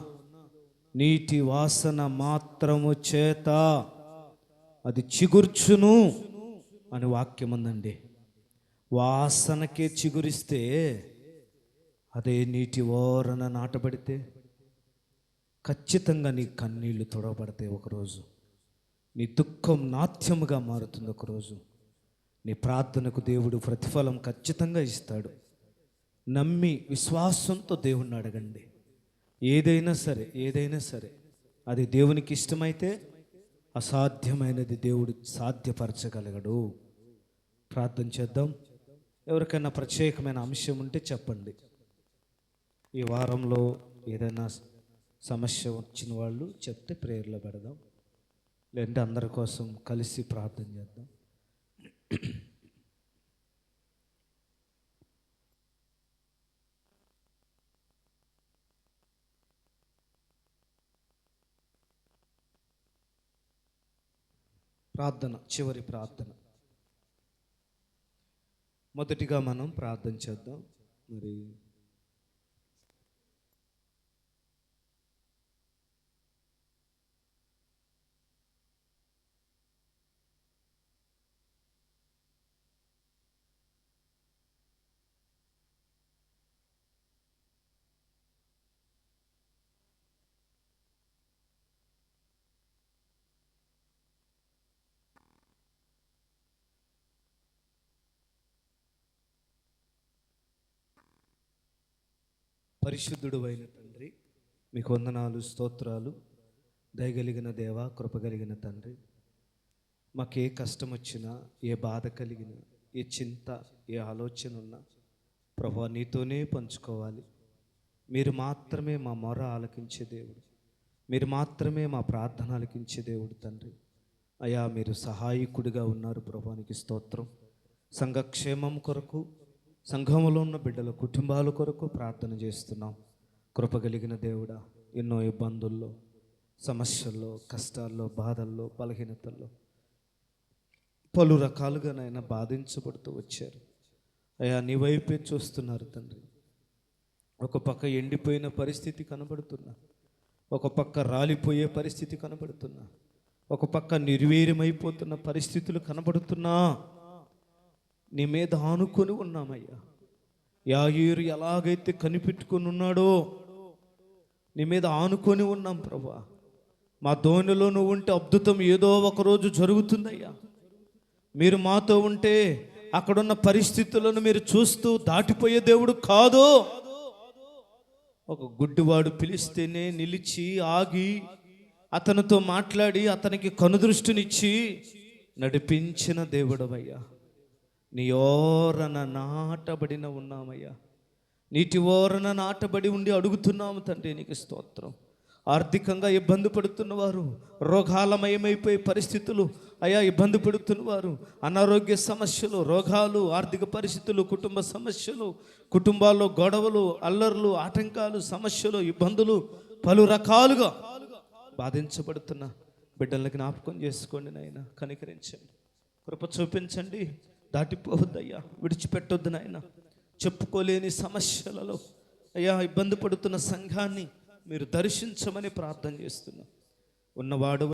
నీటి వాసన మాత్రము చేత అది చిగుర్చును అని వాక్యం ఉందండి. వాసనకే చిగురిస్తే అదే నీటి ఓరన నాటబడితే ఖచ్చితంగా నీ కన్నీళ్లు తొడబడతాయి. ఒకరోజు నీ దుఃఖం నాట్యముగా మారుతుంది. ఒకరోజు నీ ప్రార్థనకు దేవుడు ప్రతిఫలం ఖచ్చితంగా ఇస్తాడు. నమ్మి విశ్వాసంతో దేవుణ్ణి అడగండి. ఏదైనా సరే అది దేవునికి ఇష్టమైతే అసాధ్యమైనది దేవుడు సాధ్యపరచగలగడు. ప్రార్థన చేద్దాం. ఎవరికైనా ప్రత్యేకమైన అంశం ఉంటే చెప్పండి. ఈ వారంలో ఏదైనా సమస్య వచ్చిన వాళ్ళు చెప్తే ప్రేయర్లో పెడదాం, లేదంటే అందరి కోసం కలిసి ప్రార్థన చేద్దాం. ప్రార్థన, చివరి ప్రార్థన. మొదటిగా మనం ప్రార్థన చేద్దాం. మరి పరిశుద్ధుడు అయిన తండ్రి, మీకు వందనాలు, స్తోత్రాలు. దయగలిగిన దేవా, కృపగలిగిన తండ్రి, మాకే కష్టం వచ్చినా, ఏ బాధ కలిగినా, ఏ చింత, ఏ ఆలోచన ఉన్నా ప్రభువా నీతోనే పంచుకోవాలి. మీరు మాత్రమే మా మొర ఆలకించే దేవుడు, మీరు మాత్రమే మా ప్రార్థన ఆలకించే దేవుడు తండ్రి. అయా, మీరు సహాయకుడిగా ఉన్నారు. ప్రభువానికి స్తోత్రం. సంఘక్షేమం కొరకు, సంఘములో ఉన్న బిడ్డల కుటుంబాల కొరకు ప్రార్థన చేస్తున్నాం. కృపగలిగిన దేవుడా, ఎన్నో ఇబ్బందుల్లో, సమస్యల్లో, కష్టాల్లో, బాధల్లో, బలహీనతల్లో పలు రకాలుగా నాయన బాధించబడుతూ వచ్చారు. అయ్యా, నీ వైపే చూస్తున్నారు తండ్రి. ఒక పక్క ఎండిపోయిన పరిస్థితి కనబడుతున్నా, ఒక పక్క రాలిపోయే పరిస్థితి కనబడుతున్నా, ఒక పక్క నిర్వీర్యమైపోతున్న పరిస్థితులు కనబడుతున్నా నీ మీద ఆనుకొని ఉన్నామయ్యా. యాయీరు ఎలాగైతే కనిపెట్టుకొని ఉన్నాడో నీ మీద ఆనుకొని ఉన్నాం ప్రభా. మా ధోనిలో నువ్వు ఉంటే అద్భుతం ఏదో ఒకరోజు జరుగుతుందయ్యా. మీరు మాతో ఉంటే అక్కడున్న పరిస్థితులను మీరు చూస్తూ దాటిపోయే దేవుడు కాదు. ఒక గుడ్డివాడు పిలిస్తేనే నిలిచి ఆగి అతనితో మాట్లాడి అతనికి కనుదృష్టినిచ్చి నడిపించిన దేవుడవయ్యా. నీ ఓరన నాటబడిన ఉన్నామయ్యా. నీటి ఓరన నాటబడి ఉండి అడుగుతున్నాము తండ్రి, నీకు స్తోత్రం. ఆర్థికంగా ఇబ్బంది పడుతున్నవారు, రోగాలమయమైపోయే పరిస్థితులు అయా ఇబ్బంది పడుతున్నవారు, అనారోగ్య సమస్యలు, రోగాలు, ఆర్థిక పరిస్థితులు, కుటుంబ సమస్యలు, కుటుంబాల్లో గొడవలు, అల్లర్లు, ఆటంకాలు, సమస్యలు, ఇబ్బందులు పలు రకాలుగా బాధించబడుతున్న బిడ్డల్ని జ్ఞాపకం చేసుకోండి నాయన. కనికరించండి, కృప చూపించండి. దాటిపోవద్దయ్యా, విడిచిపెట్టొద్దు నాయన. చెప్పుకోలేని సమస్యలలో అయ్యా ఇబ్బంది పడుతున్న సంఘాన్ని మీరు దర్శించమని ప్రార్థన చేస్తున్నాం. ఉన్నవాడు